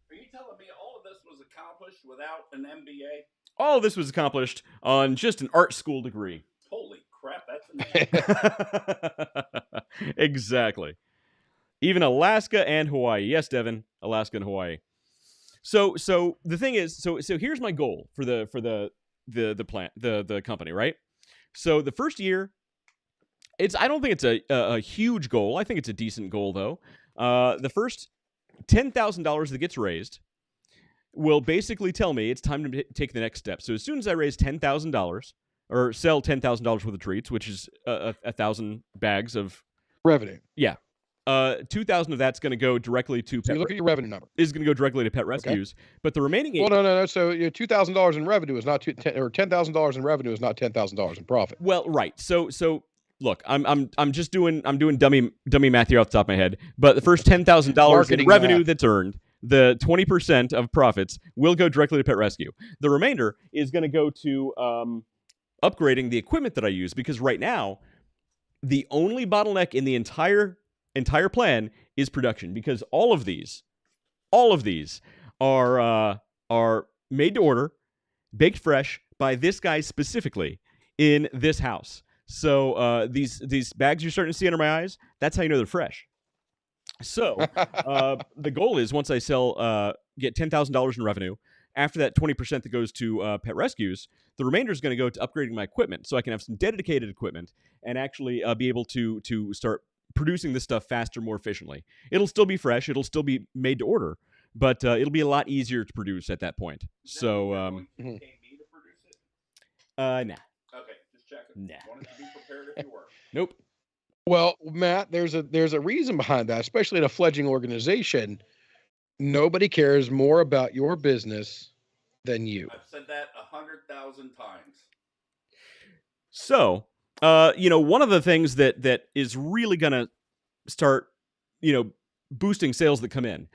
Are you telling me all of this was accomplished without an MBA? All of this was accomplished on just an art school degree. Holy crap, that's amazing. Exactly. Even Alaska and Hawaii. Yes, Devin, Alaska and Hawaii. So the thing is, so here's my goal for the plant, the company, right? So the first year, I don't think it's a huge goal. I think it's a decent goal though. The first $10,000 that gets raised will basically tell me it's time to take the next step. So as soon as I raise $10,000 or sell $10,000 worth of treats, which is 1,000 bags of revenue. Yeah. 2,000 of that's going to go directly to So you look at your revenue number. Is going to go directly to pet rescues, but the remaining Well, no. So $2,000 in revenue is not or $10,000 in revenue is not $10,000 in profit. Well, right. So look, I'm doing dummy math here off the top of my head, but the first $10,000 in revenue that's earned, the 20% of profits will go directly to pet rescue. The remainder is going to go to upgrading the equipment that I use, because right now the only bottleneck in the entire plan is production, because all of these are made to order, baked fresh by this guy specifically in this house. So these bags you're starting to see under my eyes, that's how you know they're fresh. So the goal is, once I get $10,000 in revenue, after that 20% that goes to pet rescues, the remainder is going to go to upgrading my equipment, so I can have some dedicated equipment and actually be able to start producing this stuff faster, more efficiently. It'll still be fresh. It'll still be made to order, but it'll be a lot easier to produce at that point. So, pay me to produce it? Nah. Okay, just checking. Nah. Wanted to be prepared if you were. Nope. Well, Matt, there's a reason behind that, especially in a fledgling organization. Nobody cares more about your business than you. I've said that 100,000 times. So, one of the things that is really going to start, boosting sales that come in,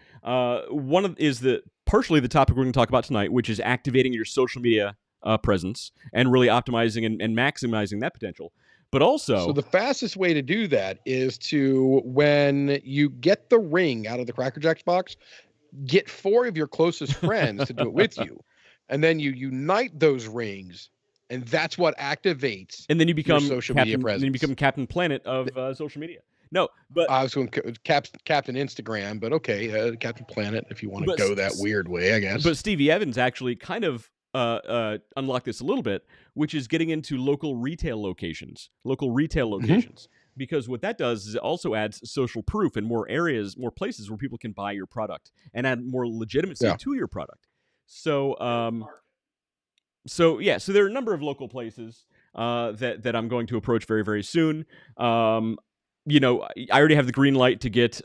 is partially the topic we're going to talk about tonight, which is activating your social media presence and really optimizing and maximizing that potential. But also, so the fastest way to do that is to, when you get the ring out of the Cracker Jacks box, get 4 of your closest friends to do it with you, and then you unite those rings, and that's what activates. And then you become social media presence. Then you become Captain Planet of social media. No, but I was going Captain Instagram, but okay, Captain Planet if you want to go that weird way, I guess. But Stevie Evans actually kind of unlocked this a little bit, which is getting into local retail locations, because what that does is it also adds social proof and more places where people can buy your product and add more legitimacy to your product. So, so there are a number of local places that I'm going to approach very, very soon. I already have the green light to get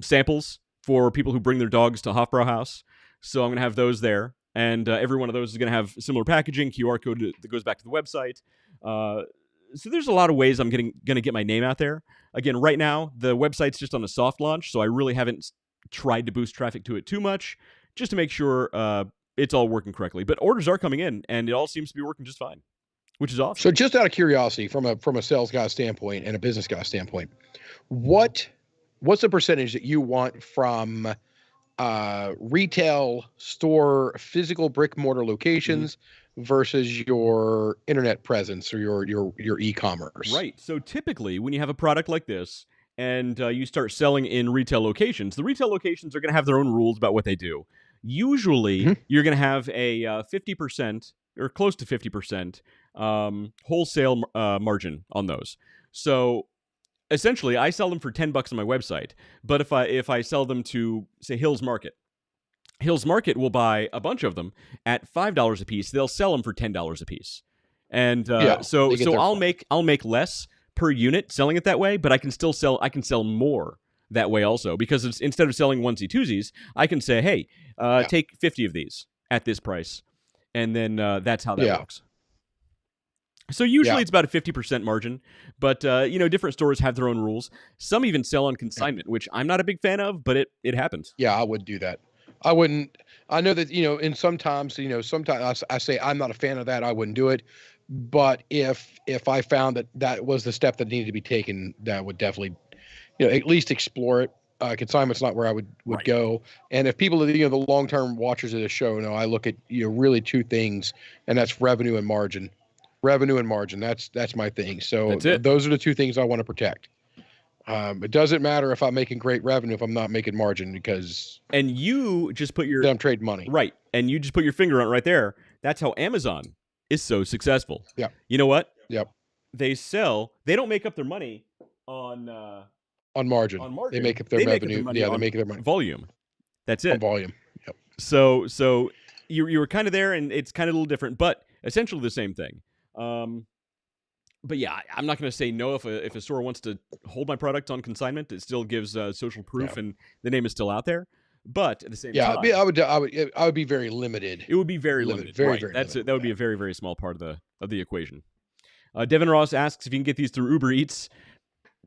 samples for people who bring their dogs to Hofbrau House, so I'm going to have those there. And every one of those is going to have similar packaging, QR code that goes back to the website. So there's a lot of ways I'm going to get my name out there. Again, right now, the website's just on a soft launch, so I really haven't tried to boost traffic to it too much, just to make sure it's all working correctly. But orders are coming in, and it all seems to be working just fine, which is awesome. So just out of curiosity, from a sales guy standpoint and a business guy standpoint, what's the percentage that you want from retail store, physical brick mortar locations versus your internet presence or your e-commerce? Right. So typically when you have a product like this, and you start selling in retail locations, the retail locations are going to have their own rules about what they do. Usually, you're going to have a 50% or close to 50% wholesale margin on those. So essentially, I sell them for $10 on my website. But if I sell them to, say, Hills Market will buy a bunch of them at $5 a piece. They'll sell them for $10 a piece, and so I'll make less per unit selling it that way. But I can sell more that way also, because instead of selling onesie twosies, I can say, hey, take 50 of these at this price, and then that's how that works. So usually it's about a 50% margin, but different stores have their own rules. Some even sell on consignment, which I'm not a big fan of, but it happens. Yeah, I would do that. I wouldn't. I know that, and sometimes I say I'm not a fan of that. I wouldn't do it. But if I found that was the step that needed to be taken, that would definitely, at least explore it. Consignment's not where I would go. And if people, the long-term watchers of the show know, I look at, really two things, and that's revenue and margin. Revenue and margin. That's my thing. So those are the two things I want to protect. It doesn't matter if I'm making great revenue if I'm not making margin, because you just put I'm trading money. Right. And you just put your finger on it right there. That's how Amazon is so successful. Yeah. You know what? Yep. They don't make up their money on margin. They make up their revenue. They make their money. Volume. That's it. On volume. Yep. So you were kind of there, and it's kind of a little different, but essentially the same thing. But yeah, I'm not going to say no if a store wants to hold my product on consignment. It still gives social proof, and the name is still out there. But at the same time, I would be very limited. It would be very limited. Very, right. very limited. That would be a very, very small part of the equation. Devin Ross asks if you can get these through Uber Eats.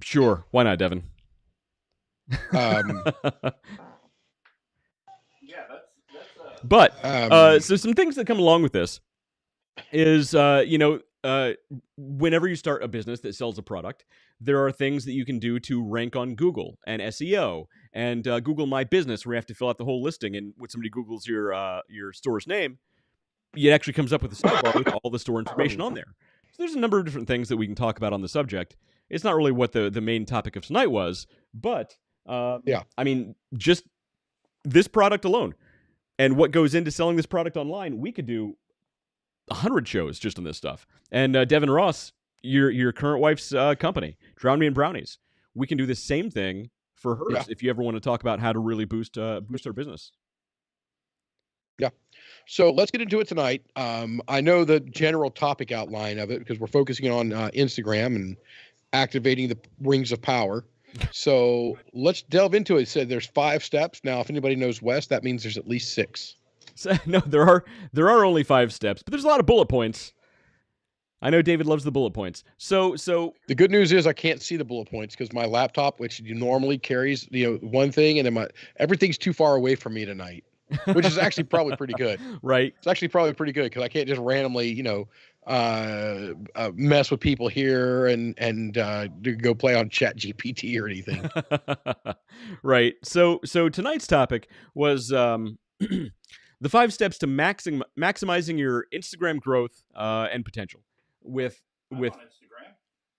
Sure, why not, Devin? But so some things that come along with this is whenever you start a business that sells a product, there are things that you can do to rank on Google and SEO and Google My Business, where you have to fill out the whole listing. And when somebody Googles your store's name, it actually comes up with a sidebar with all the store information on there. So there's a number of different things that we can talk about on the subject. It's not really what the main topic of tonight was, but I mean, just this product alone and what goes into selling this product online, we could do 100 shows just on this stuff. And Devin Ross, your current wife's company, Drown Me in Brownies, we can do the same thing for hers if you ever want to talk about how to really boost our business. Yeah. So let's get into it tonight. I know the general topic outline of it because we're focusing on Instagram and activating the rings of power. So let's delve into it. It said there's 5 steps. Now, if anybody knows West, that means there's at least 6. So, no, there are only 5 steps, but there's a lot of bullet points. I know David loves the bullet points. So the good news is I can't see the bullet points because my laptop, which normally carries one thing, and then everything's too far away from me tonight, which is actually probably pretty good. Right. It's actually probably pretty good because I can't just randomly mess with people here and go play on Chat GPT or anything. Right. So tonight's topic was the 5 steps to maximizing your Instagram growth and potential with Instagram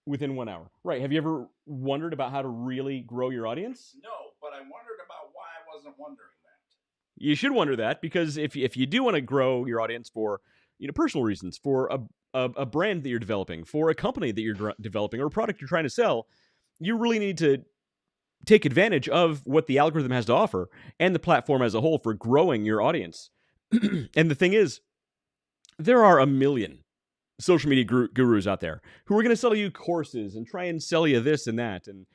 within 1 hour. Right. Have you ever wondered about how to really grow your audience? No, but I wondered about why I wasn't wondering that. You should wonder that, because if you do want to grow your audience for personal reasons, for a brand that you're developing, for a company that you're developing, or a product you're trying to sell, you really need to take advantage of what the algorithm has to offer and the platform as a whole for growing your audience. And the thing is, there are a million social media gurus out there who are going to sell you courses and try and sell you this and that, and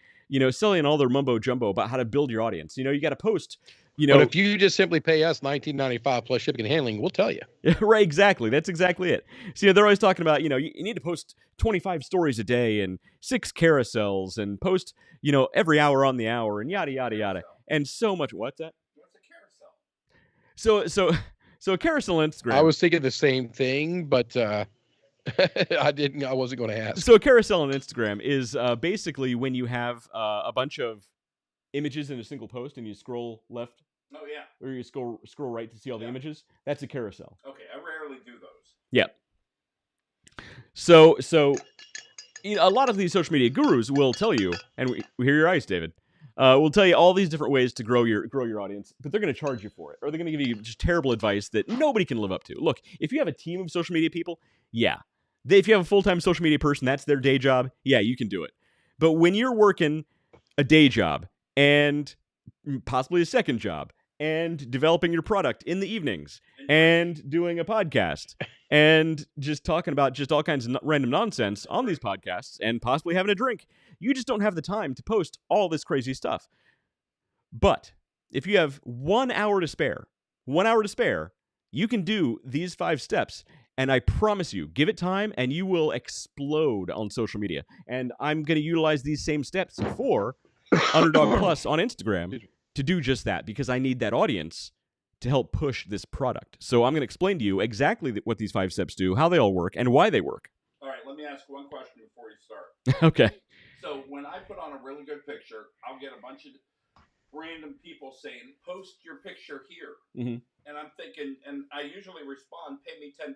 selling all their mumbo jumbo about how to build your audience. You got to post. But if you just simply pay us $19.95 plus shipping and handling, we'll tell you. Right, exactly. That's exactly it. So they're always talking about, you need to post 25 stories a day and 6 carousels and post, every hour on the hour and yada yada yada and so much. What's that? What's a carousel? So a carousel on Instagram. I was thinking the same thing, but I wasn't going to ask. So a carousel on Instagram is basically when you have a bunch of images in a single post and you scroll left. Oh yeah. Or you scroll right to see all the images. That's a carousel. Okay, I rarely do those. Yeah. So a lot of these social media gurus will tell you, and we hear your eyes, David. Will tell you all these different ways to grow your audience, but they're going to charge you for it, or they're going to give you just terrible advice that nobody can live up to. Look, if you have a team of social media people, yeah, if you have a full-time social media person, that's their day job. Yeah, you can do it. But when you're working a day job and possibly a second job and developing your product in the evenings and doing a podcast and just talking about just all kinds of random nonsense on these podcasts and possibly having a drink, you just don't have the time to post all this crazy stuff. But if you have 1 hour to spare, you can do these 5 steps. And I promise you, give it time and you will explode on social media. And I'm going to utilize these same steps for Underdog Plus on Instagram to do just that, because I need that audience to help push this product. So I'm going to explain to you exactly what these 5 steps do, how they all work, and why they work. All right, let me ask one question before you start. Okay. So when I put on a really good picture, I'll get a bunch of random people saying, post your picture here. Mm-hmm. And I'm thinking, and I usually respond, pay me $10,000.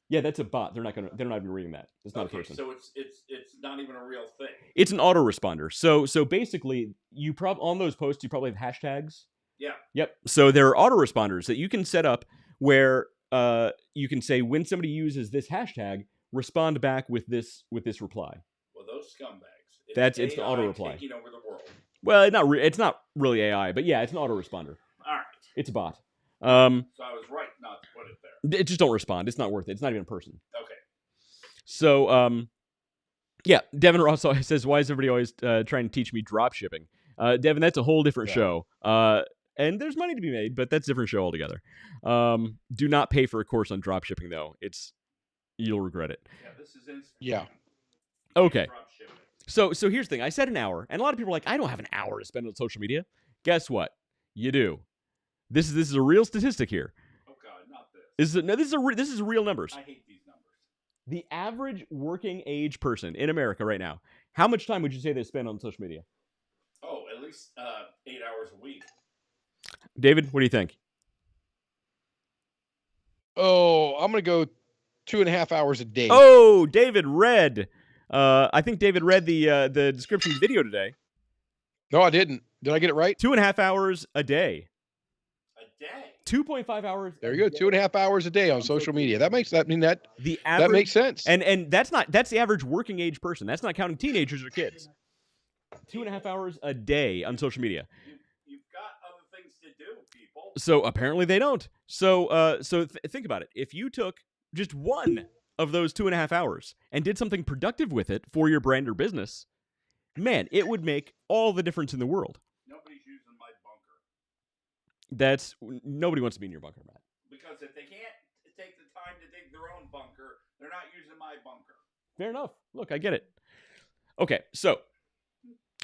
Yeah, that's a bot. They're not even reading that. It's not a person. So it's not even a real thing. It's an autoresponder. So basically, on those posts you probably have hashtags. Yeah. Yep. So there are autoresponders that you can set up where you can say, when somebody uses this hashtag, respond back with this reply. Well, those scumbags. It's the auto reply. Taking over the world. Well, it's not really AI, but yeah, it's an autoresponder. All right. It's a bot. So I was right not to put it there. Just don't respond. It's not worth it. It's not even a person. Okay. So, yeah, Devin Ross says, why is everybody always trying to teach me drop shipping? Devin, that's a whole different show. And there's money to be made, but that's a different show altogether. Do not pay for a course on drop shipping, though. You'll regret it. Yeah, this is instant. Yeah. Okay. So here's the thing. I said an hour, and a lot of people are like, I don't have an hour to spend on social media. Guess what? You do. This is a real statistic here. Oh God, not this. This is real numbers. I hate these numbers. The average working age person in America right now, how much time would you say they spend on social media? Oh, at least 8 hours a week. David, what do you think? Oh, I'm gonna go 2.5 hours a day. Oh, David read. I think David read the description of the video today. No, I didn't. Did I get it right? 2.5 hours a day. A day. 2.5 hours. There you go. 2.5 hours a day on social media. That makes that makes sense. And that's the average working age person. That's not counting teenagers or kids. 2.5 hours a day on social media. You've got other things to do, people. So apparently they don't. So think about it. If you took just one of those 2.5 hours and did something productive with it for your brand or business, man, it would make all the difference in the world. Nobody's using my bunker. Nobody wants to be in your bunker, Matt. Because if they can't take the time to dig their own bunker, they're not using my bunker. Fair enough. Look, I get it. Okay, so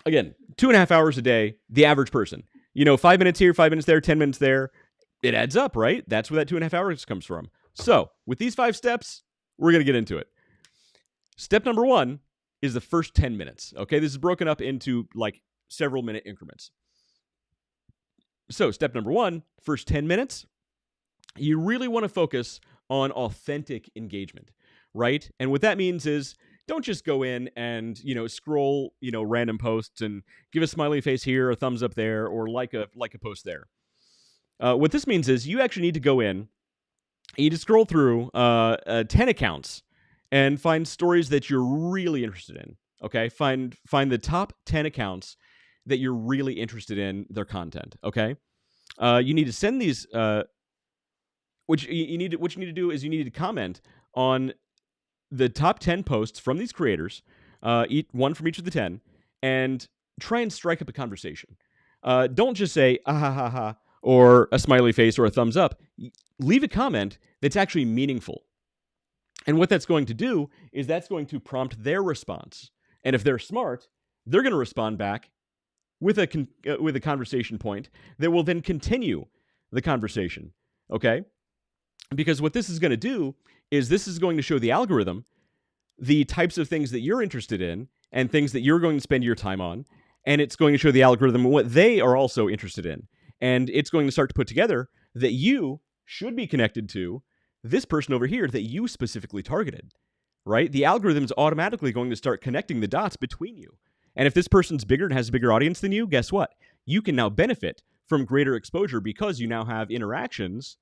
again, 2.5 hours a day, the average person. 5 minutes here, 5 minutes there, 10 minutes there. It adds up, right? That's where that 2.5 hours comes from. So with these 5 steps, we're going to get into it. Step number 1 is the first 10 minutes. Okay, this is broken up into like several minute increments. So step number 1, first 10 minutes, you really want to focus on authentic engagement, right? And what that means is don't just go in and, scroll, random posts and give a smiley face here, a thumbs up there, or like a post there. What this means is you actually need to go in, you need to scroll through 10 accounts and find stories that you're really interested in. Okay, find the top 10 accounts that you're really interested in their content. Okay, you need to send these. What you need to do is you need to comment on the top 10 posts from these creators, one from each of the 10, and try and strike up a conversation. Don't just say ah ha ha ha or a smiley face or a thumbs up. Leave a comment that's actually meaningful. And what that's going to do is that's going to prompt their response. And if they're smart, they're going to respond back with a conversation point that will then continue the conversation. Okay? Because what this is going to do is this is going to show the algorithm the types of things that you're interested in and things that you're going to spend your time on. And it's going to show the algorithm what they are also interested in. And it's going to start to put together that you should be connected to this person over here that you specifically targeted, right? The algorithm is automatically going to start connecting the dots between you. And if this person's bigger and has a bigger audience than you, guess what? You can now benefit from greater exposure because you now have interactions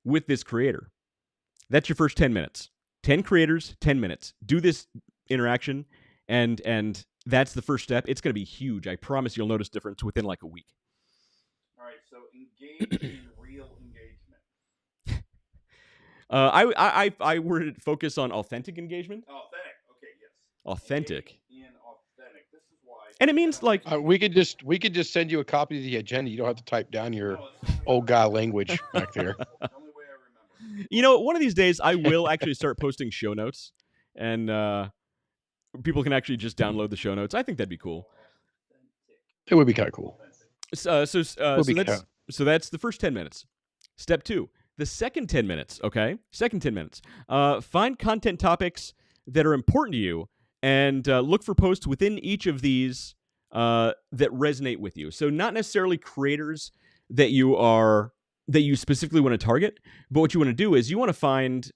with this creator. That's your first 10 minutes. 10 creators, 10 minutes. Do this interaction, and that's the first step. It's going to be huge. I promise you'll notice difference within like a week. All right, so engage in real engagement. I would focus on authentic engagement. Authentic. Okay, yes. Authentic. Engage in authentic. This is why. And it means like we could just send you a copy of the agenda. You don't have to type down your old guy language back there. The only way I remember. You know, one of these days I will actually start posting show notes, and people can actually just download the show notes. I think that'd be cool. It would be kind of cool. So that's the first 10 minutes. Step 2, the second 10 minutes. Okay, second 10 minutes. Find content topics that are important to you, and look for posts within each of these that resonate with you. So not necessarily creators that you specifically want to target, but what you want to do is you want to find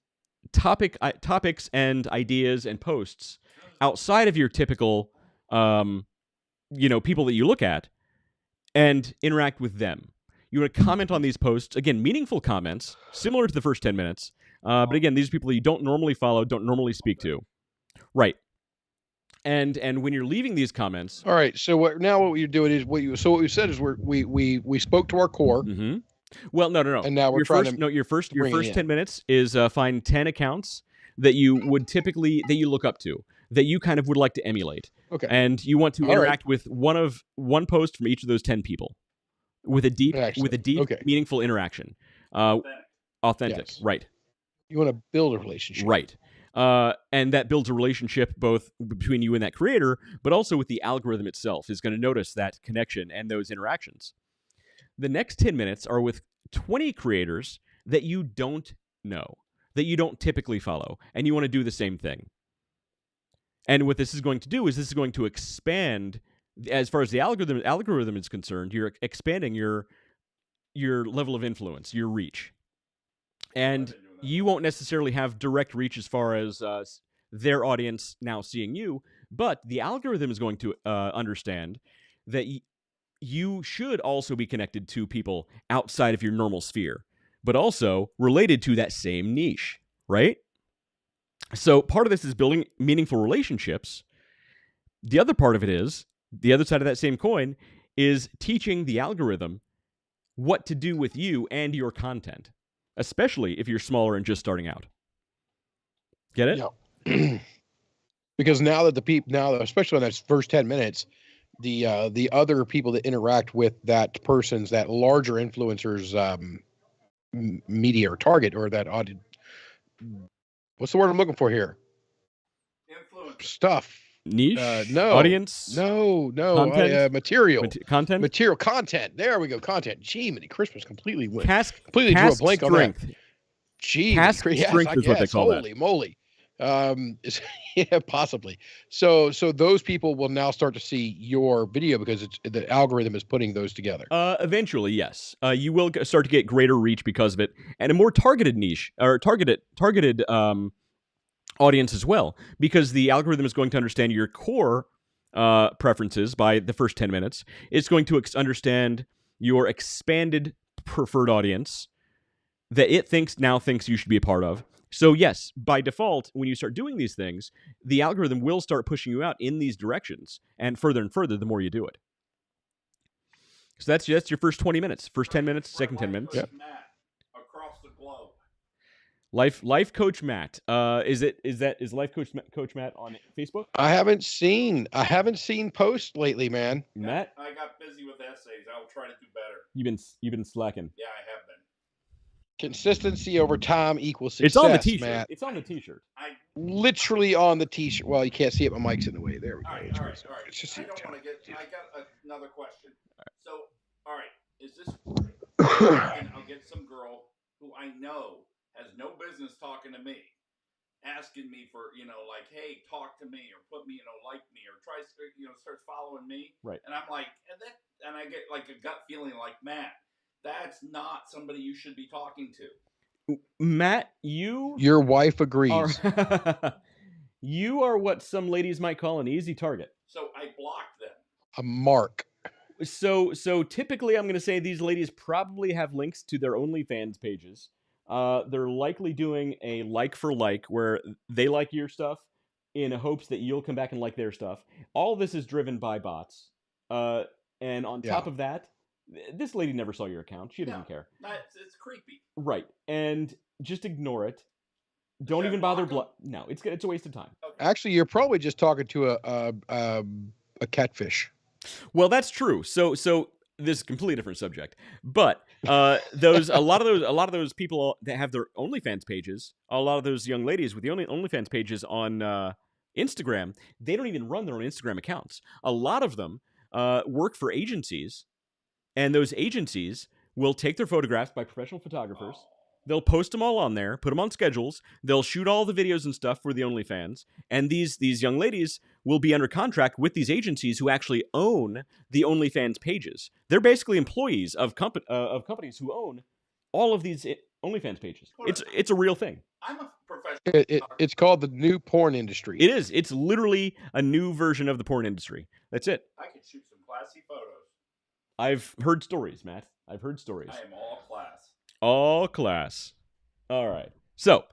topics and ideas and posts outside of your typical, people that you look at, and interact with them. You want to comment on these posts, again, meaningful comments, similar to the first 10 minutes. But again, these are people that you don't normally follow, don't normally speak to. Right. And when you're leaving these comments. All right. So what you're doing is what we said is we spoke to our core. Mm-hmm. Well, no. And now we're your first 10 minutes is find 10 accounts that you would typically that you look up to, that you kind of would like to emulate. Okay. And you want to interact with one post from each of those 10 people with a deep meaningful interaction. Authentic. Yes. Right. You want to build a relationship. Right. And that builds a relationship both between you and that creator, but also with the algorithm itself is going to notice that connection and those interactions. The next 10 minutes are with 20 creators that you don't know, that you don't typically follow, and you want to do the same thing. And what this is going to do is this is going to expand, as far as the algorithm is concerned, you're expanding your level of influence, your reach. And you won't necessarily have direct reach as far as their audience now seeing you, but the algorithm is going to understand that you should also be connected to people outside of your normal sphere, but also related to that same niche, right? So part of this is building meaningful relationships. The other part of it is, the other side of that same coin, is teaching the algorithm what to do with you and your content, especially if you're smaller and just starting out. Get it? Yeah. Because now that especially in those first 10 minutes, the other people that interact with that larger influencer's media or target, or that audience, what's the word I'm looking for here? Influence. Stuff. Niche? No. Audience? No. Content? Material. Content? Material. Content. There we go. Content. Gee, many Christmas completely went. Completely drew a blank strength. on that. Gee, Task strength is what they call holy moly. Yeah, possibly. So those people will now start to see your video because the algorithm is putting those together. Eventually, yes. You will start to get greater reach because of it, and a more targeted niche or targeted audience as well, because the algorithm is going to understand your core preferences by the first 10 minutes. It's going to understand your expanded preferred audience that it thinks you should be a part of. So yes, by default, when you start doing these things, the algorithm will start pushing you out in these directions, and further the more you do it. So that's your first 20 minutes, first 10 minutes, second 10 minutes. Yep. Matt, across the globe. Life Coach Matt. Is Life Coach Matt on Facebook? I haven't seen posts lately, man. Matt, I got busy with essays. I'll try to do better. You've been slacking. Yeah, I have been. Consistency over time equals success. It's on the t-shirt. Matt. It's on the t-shirt. Literally on the t-shirt. Well, you can't see it. My mic's in the way. There we go. All right. It's just I don't want to get. I got another question. So, all right, is this? And I'll get some girl who I know has no business talking to me, asking me for like, hey, talk to me or put me, like me or try, starts following me. Right. And I'm like, and I get like a gut feeling like, Matt, that's not somebody you should be talking to. Matt, your wife agrees. You are what some ladies might call an easy target. So I blocked them. A mark. So typically, I'm going to say these ladies probably have links to their OnlyFans pages. They're likely doing a like for like, where they like your stuff in hopes that you'll come back and like their stuff. All this is driven by bots. And on top of that, this lady never saw your account. She doesn't care. It's creepy. Right. And just ignore it. Don't even bother. No, it's a waste of time. Okay. Actually, you're probably just talking to a catfish. Well, that's true. So this is a completely different subject. But a lot of those people that have their OnlyFans pages, a lot of those young ladies with the OnlyFans pages on Instagram, they don't even run their own Instagram accounts. A lot of them work for agencies, and those agencies will take their photographs by professional photographers. They'll post them all on there, put them on schedules. They'll shoot all the videos and stuff for the OnlyFans. And these young ladies will be under contract with these agencies who actually own the OnlyFans pages. They're basically employees of companies who own all of these OnlyFans pages. It's a real thing. I'm a professional. It's called the new porn industry. It is. It's literally a new version of the porn industry. That's it. I can shoot some classy photos. I've heard stories, Matt. I've heard stories. I am all class. All class. All right. So,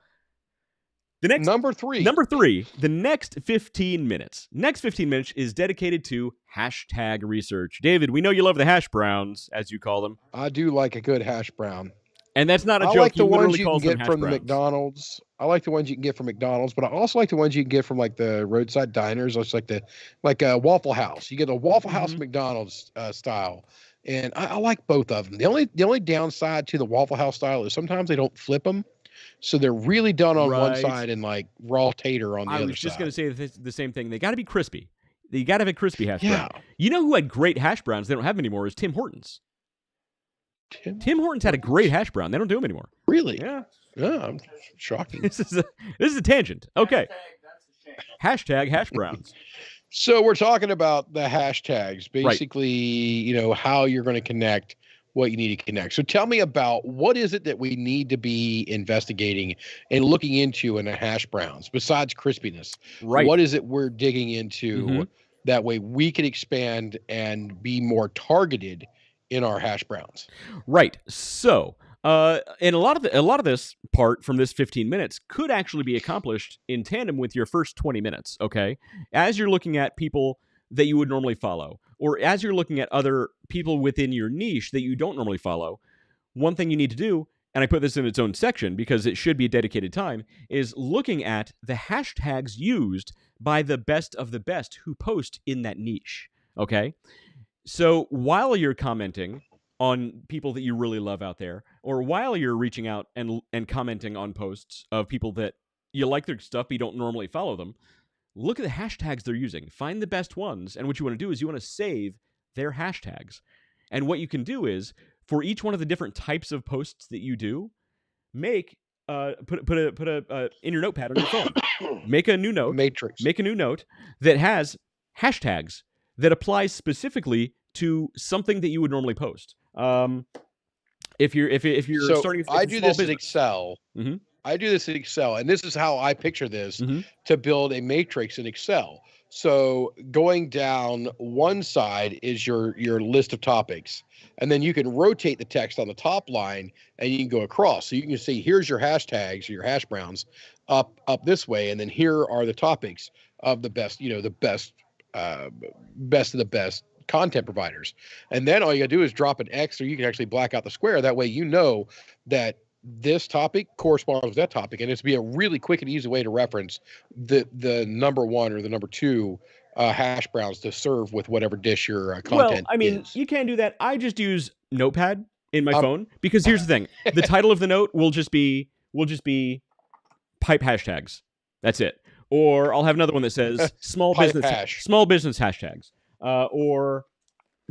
the next number three, the next 15 minutes. Next 15 minutes is dedicated to hashtag research. David, we know you love the hash browns, as you call them. I do like a good hash brown. And that's not a joke. I like the he ones you can calls them get from the browns. McDonald's. I like the ones you can get from McDonald's, but I also like the ones you can get from like the roadside diners. It's like a Waffle House. You get a Waffle House McDonald's style. And I like both of them. The only downside to the Waffle House style is sometimes they don't flip them, so they're really done on one side and like raw tater on the other side. I was just going to say the same thing. They got to be crispy. You got to have a crispy hash brown. You know who had great hash browns? They don't have them anymore. Is Tim Hortons. Tim Hortons had a great hash brown. They don't do them anymore. Really? Yeah. Yeah, I'm shocking. This is a tangent. Okay. Hashtag hash browns. So we're talking about the hashtags, basically, how you're going to connect what you need to connect. So tell me about what is it that we need to be investigating and looking into in a hash browns besides crispiness? Right. What is it we're digging into that way we can expand and be more targeted in our hash browns? Right. So, and a lot of this part from this 15 minutes could actually be accomplished in tandem with your first 20 minutes, okay? As you're looking at people that you would normally follow, or as you're looking at other people within your niche that you don't normally follow, one thing you need to do, and I put this in its own section because it should be a dedicated time, is looking at the hashtags used by the best of the best who post in that niche, okay? So while you're commenting on people that you really love out there, or while you're reaching out and commenting on posts of people that you like their stuff but you don't normally follow them, look at the hashtags they're using. Find the best ones, and what you want to do is you want to save their hashtags. And what you can do is, for each one of the different types of posts that you do, make put a in your notepad on your phone. Make a new note. Make a new note that has hashtags that applies specifically to something that you would normally post. If you're starting, I do this in Excel. I do this in Excel, and this is how I picture this to build a matrix in Excel. So going down one side is your list of topics, and then you can rotate the text on the top line, and you can go across. So you can see here's your hashtags or your hash browns up this way, and then here are the topics of the best, the best of the best content providers. And then all you gotta do is drop an X, or you can actually black out the square. That way you know that this topic corresponds with that topic, and it's be a really quick and easy way to reference the number one or the number two hash browns to serve with whatever dish your content is. You can do that. I just use Notepad in my phone, because here's the thing: the title of the note will just be pipe hashtags. That's it. Or I'll have another one that says small business hashtags, or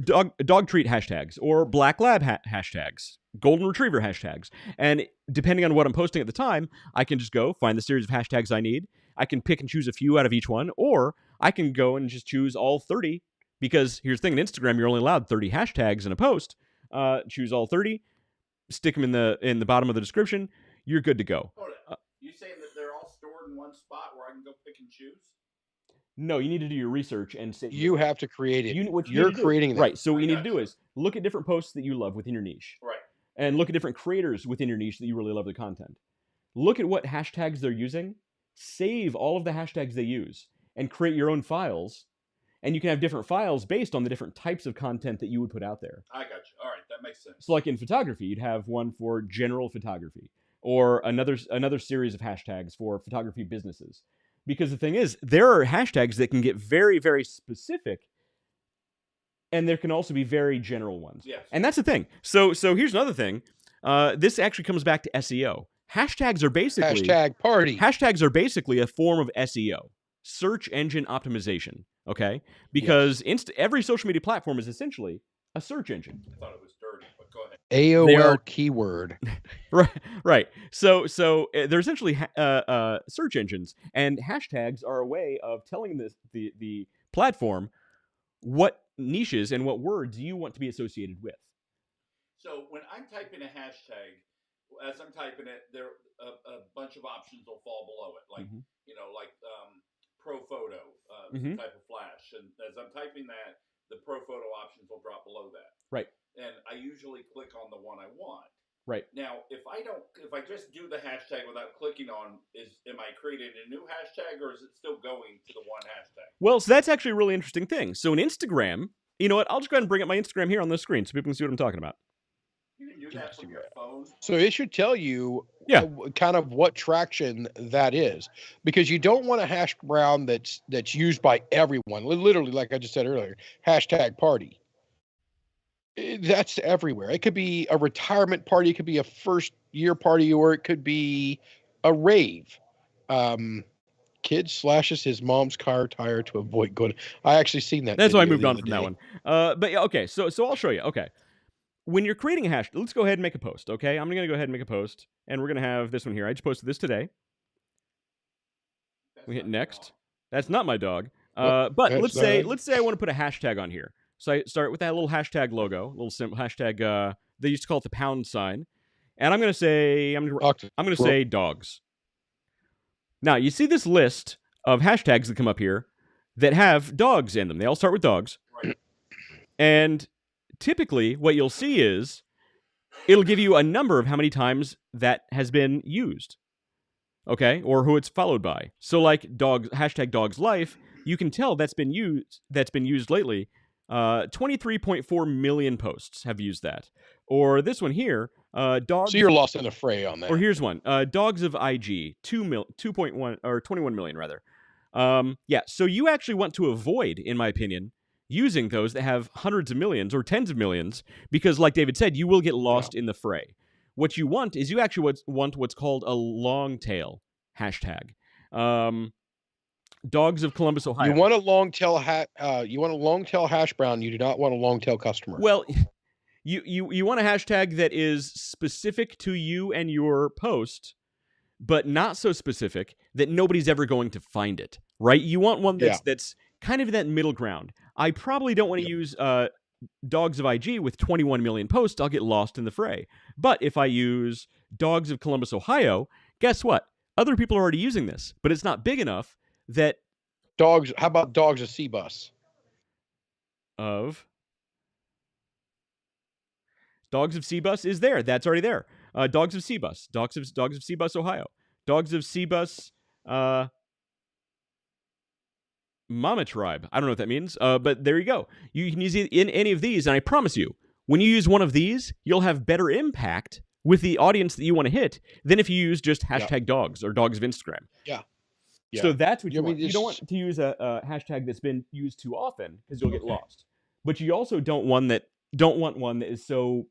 dog treat hashtags, or black lab hashtags, golden retriever hashtags. And depending on what I'm posting at the time, I can just go find the series of hashtags I need. I can pick and choose a few out of each one, or I can go and just choose all 30, because here's the thing: in Instagram, you're only allowed 30 hashtags in a post. Choose all 30, stick them in the bottom of the description. You're good to go. You saying that they're all stored in one spot where where I can go pick and choose? No, you need to do your research and say You have to create it. what you You're need to do. creating that. Right. So what I you need to do gotcha. is look at different posts that you love within your niche, Right. and look at different creators within your niche that you really love the content. Look at what hashtags they're using, save all of the hashtags they use, and create your own files. And you can have different files based on the different types of content that you would put out there. I got you. All right, that makes sense. So, like in photography, you'd have one for general photography, or another series of hashtags for photography businesses. Because the thing is, there are hashtags that can get very, very specific, and there can also be very general ones. Yes. And that's the thing. So here's another thing. This actually comes back to SEO. Hashtags are basically Hashtags are basically a form of SEO, search engine optimization. Okay, because every social media platform is essentially a search engine. I thought it was dirty, but go ahead. AOL keyword. Right. So they're essentially search engines, and hashtags are a way of telling the platform what niches and what words you want to be associated with. So when I'm typing a hashtag, as I'm typing it, there a bunch of options will fall below it, like pro photo type of flash, and as I'm typing that, the pro photo options will drop below that. Right. And I usually click on the one I want. Right. Now, if I just do the hashtag without clicking on, am I creating a new hashtag, or is it still going to the one hashtag? Well, so that's actually a really interesting thing. So in Instagram, you know what? I'll just go ahead and bring up my Instagram here on the screen so people can see what I'm talking about. You can do that from your phone. So it should tell you kind of what traction that is, because you don't want a hash brown that's used by everyone. Literally, like I just said earlier, hashtag party. That's everywhere. It could be a retirement party, it could be a first year party, or it could be a rave. Kid slashes his mom's car tire to avoid going. I actually seen that. That's why I moved on from that one. But yeah, okay. So I'll show you. Okay. When you're creating a hash, let's go ahead and make a post, okay? I'm going to go ahead and make a post, and we're going to have this one here. I just posted this today. We hit next. That's not my dog. But let's say I want to put a hashtag on here. So I start with that little hashtag logo, little simple hashtag. They used to call it the pound sign, and I'm going to say dogs. Now you see this list of hashtags that come up here that have dogs in them. They all start with dogs, right. And typically, what you'll see is it'll give you a number of how many times that has been used, okay, or who it's followed by. So, like hashtag dogs life, you can tell that's been used lately. 23.4 million posts have used that. Or this one here, dogs. So you're lost in the fray on that. Or here's one, dogs of IG, 2.1 or 21 million rather. Yeah, so you actually want to avoid, in my opinion, using those that have hundreds of millions or tens of millions, because like David said, you will get lost in the fray. What you want is you actually want what's called a long tail hashtag. Dogs of Columbus, Ohio. You want a long tail hash brown. You do not want a long tail customer. Well, you want a hashtag that is specific to you and your post, but not so specific that nobody's ever going to find it, right? You want one that's kind of that middle ground. I probably don't want to use Dogs of IG with 21 million posts. I'll get lost in the fray. But if I use Dogs of Columbus, Ohio, guess what? Other people are already using this, but it's not big enough that... Dogs, how about Dogs of C-Bus? Dogs of C-Bus is there. That's already there. Dogs of C-Bus. Dogs of C-Bus, Ohio. Dogs of C-Bus... Mama Tribe. I don't know what that means, but there you go. You can use it in any of these, and I promise you, when you use one of these, you'll have better impact with the audience that you want to hit than if you use just hashtag dogs or dogs of Instagram. Yeah. So that's what you want. You don't want to use a hashtag that's been used too often because you'll get lost. But you also don't want one that is so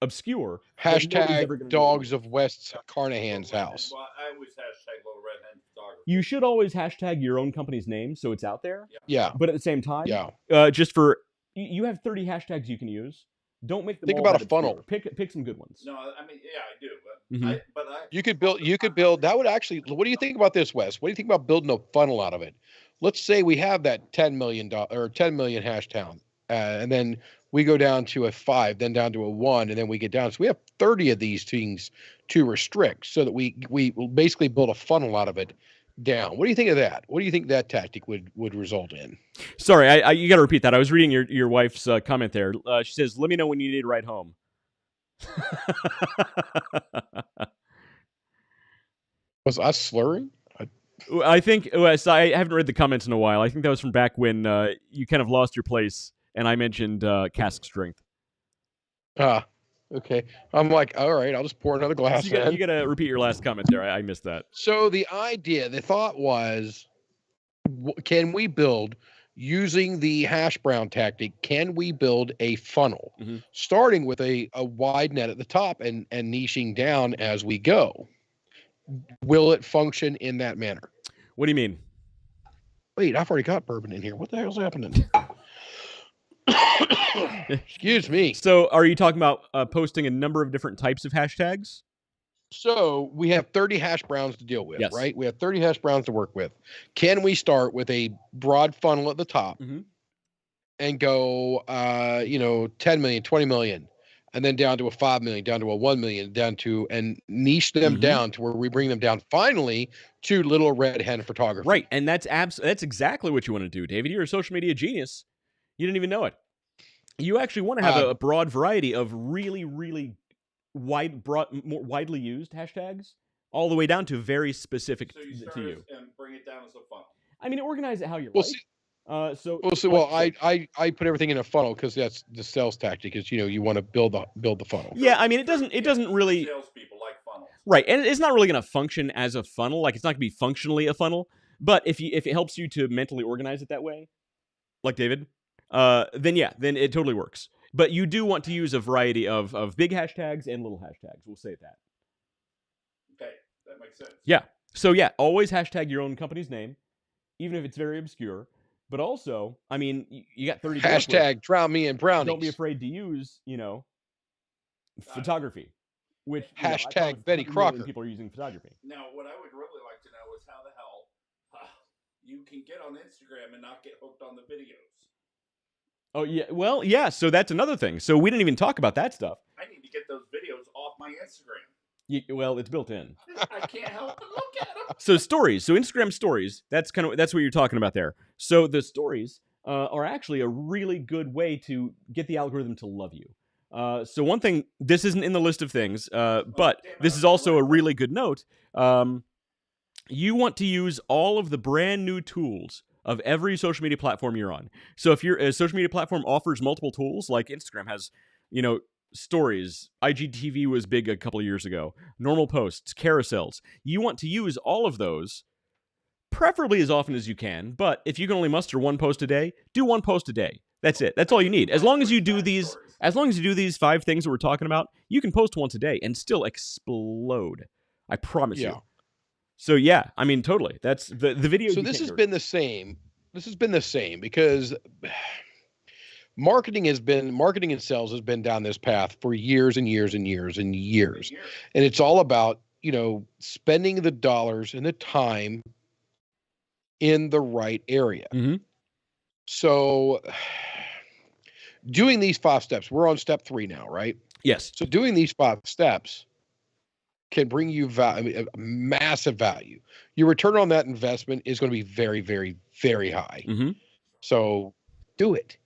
obscure. Hashtag Dogs of West Carnahan's house. Well, I always hashtag Little Red Hen Photography. You should always hashtag your own company's name so it's out there. Yeah. But at the same time, just for you have 30 hashtags you can use. Don't make them think all about a funnel. Pick some good ones. No, I mean, yeah, I do. But you could build. That would actually. What do you think about this, Wes? What do you think about building a funnel out of it? Let's say we have that $10 million or 10 million hash town, and then we go down to a 5, then down to a 1, and then we get down. So we have 30 of these things to restrict, so that we basically build a funnel out of it, down. What do you think of that? What do you think that tactic would result in? Sorry, you got to repeat that. I was reading your wife's comment there. She says, "Let me know when you need a ride home." Was I slurring? I think so I haven't read the comments in a while. I think that was from back when you kind of lost your place, and I mentioned cask strength. Okay. I'm like, all right, I'll just pour another glass So you in. got to repeat your last comment there. I missed that. So the thought was, can we build, using the hash brown tactic, can we build a funnel, starting with a wide net at the top and niching down as we go? Will it function in that manner? What do you mean? Wait, I've already got bourbon in here. What the hell's happening? Excuse me. So are you talking about posting a number of different types of hashtags? So we have 30 hash browns to deal with, Yes. right? We have 30 hash browns to work with. Can we start with a broad funnel at the top and go, 10 million, 20 million, and then down to a 5 million, down to a 1 million, down to, and niche them down to where we bring them down finally to Little Red Hen Photography. Right. And that's exactly what you want to do, David. You're a social media genius. You didn't even know it. You actually want to have a broad variety of really, really more widely used hashtags, all the way down to very specific So you start to you. and bring it down as a funnel. I mean, organize it how you Well, like. I put everything in a funnel because that's the sales tactic. Is you want to build the funnel. Yeah, I mean, it doesn't really. Salespeople like funnels. Right, and it's not really going to function as a funnel. Like, it's not going to be functionally a funnel. But if it helps you to mentally organize it that way, like David, then it totally works. But you do want to use a variety of big hashtags and little hashtags. We'll say that. Okay, that makes sense. Yeah. So yeah, always hashtag your own company's name, even if it's very obscure. But also, I mean, you got 30 hashtag drown me in brownies. Don't be afraid to use, photography. Which hashtag Betty Crocker. People are using photography. Now, what I would really like to know is how the hell you can get on Instagram and not get hooked on the videos. Oh yeah, well yeah. So that's another thing. So we didn't even talk about that stuff. I need to get those videos off my Instagram. Well, it's built in. I can't help but look at them. So stories. So Instagram stories. That's what you're talking about there. So the stories are actually a really good way to get the algorithm to love you. So one thing, this isn't in the list of things, but this is also a really good note. You want to use all of the brand new tools of every social media platform you're on. So if a social media platform offers multiple tools, like Instagram has, stories, IGTV was big a couple of years ago, normal posts, carousels. You want to use all of those, preferably as often as you can. But if you can only muster one post a day, do one post a day. That's it. That's all you need. As long as you do these 5 things that we're talking about, you can post once a day and still explode. I promise you. So yeah, I mean, totally. That's the video. So this has been the same. This has been the same because marketing and sales has been down this path for years and years and years and years. And it's all about, spending the dollars and the time in the right area. So doing these 5 steps, we're on step 3 now, right? Yes. So doing these 5 steps can bring you massive value. Your return on that investment is going to be very, very, very high. So do it.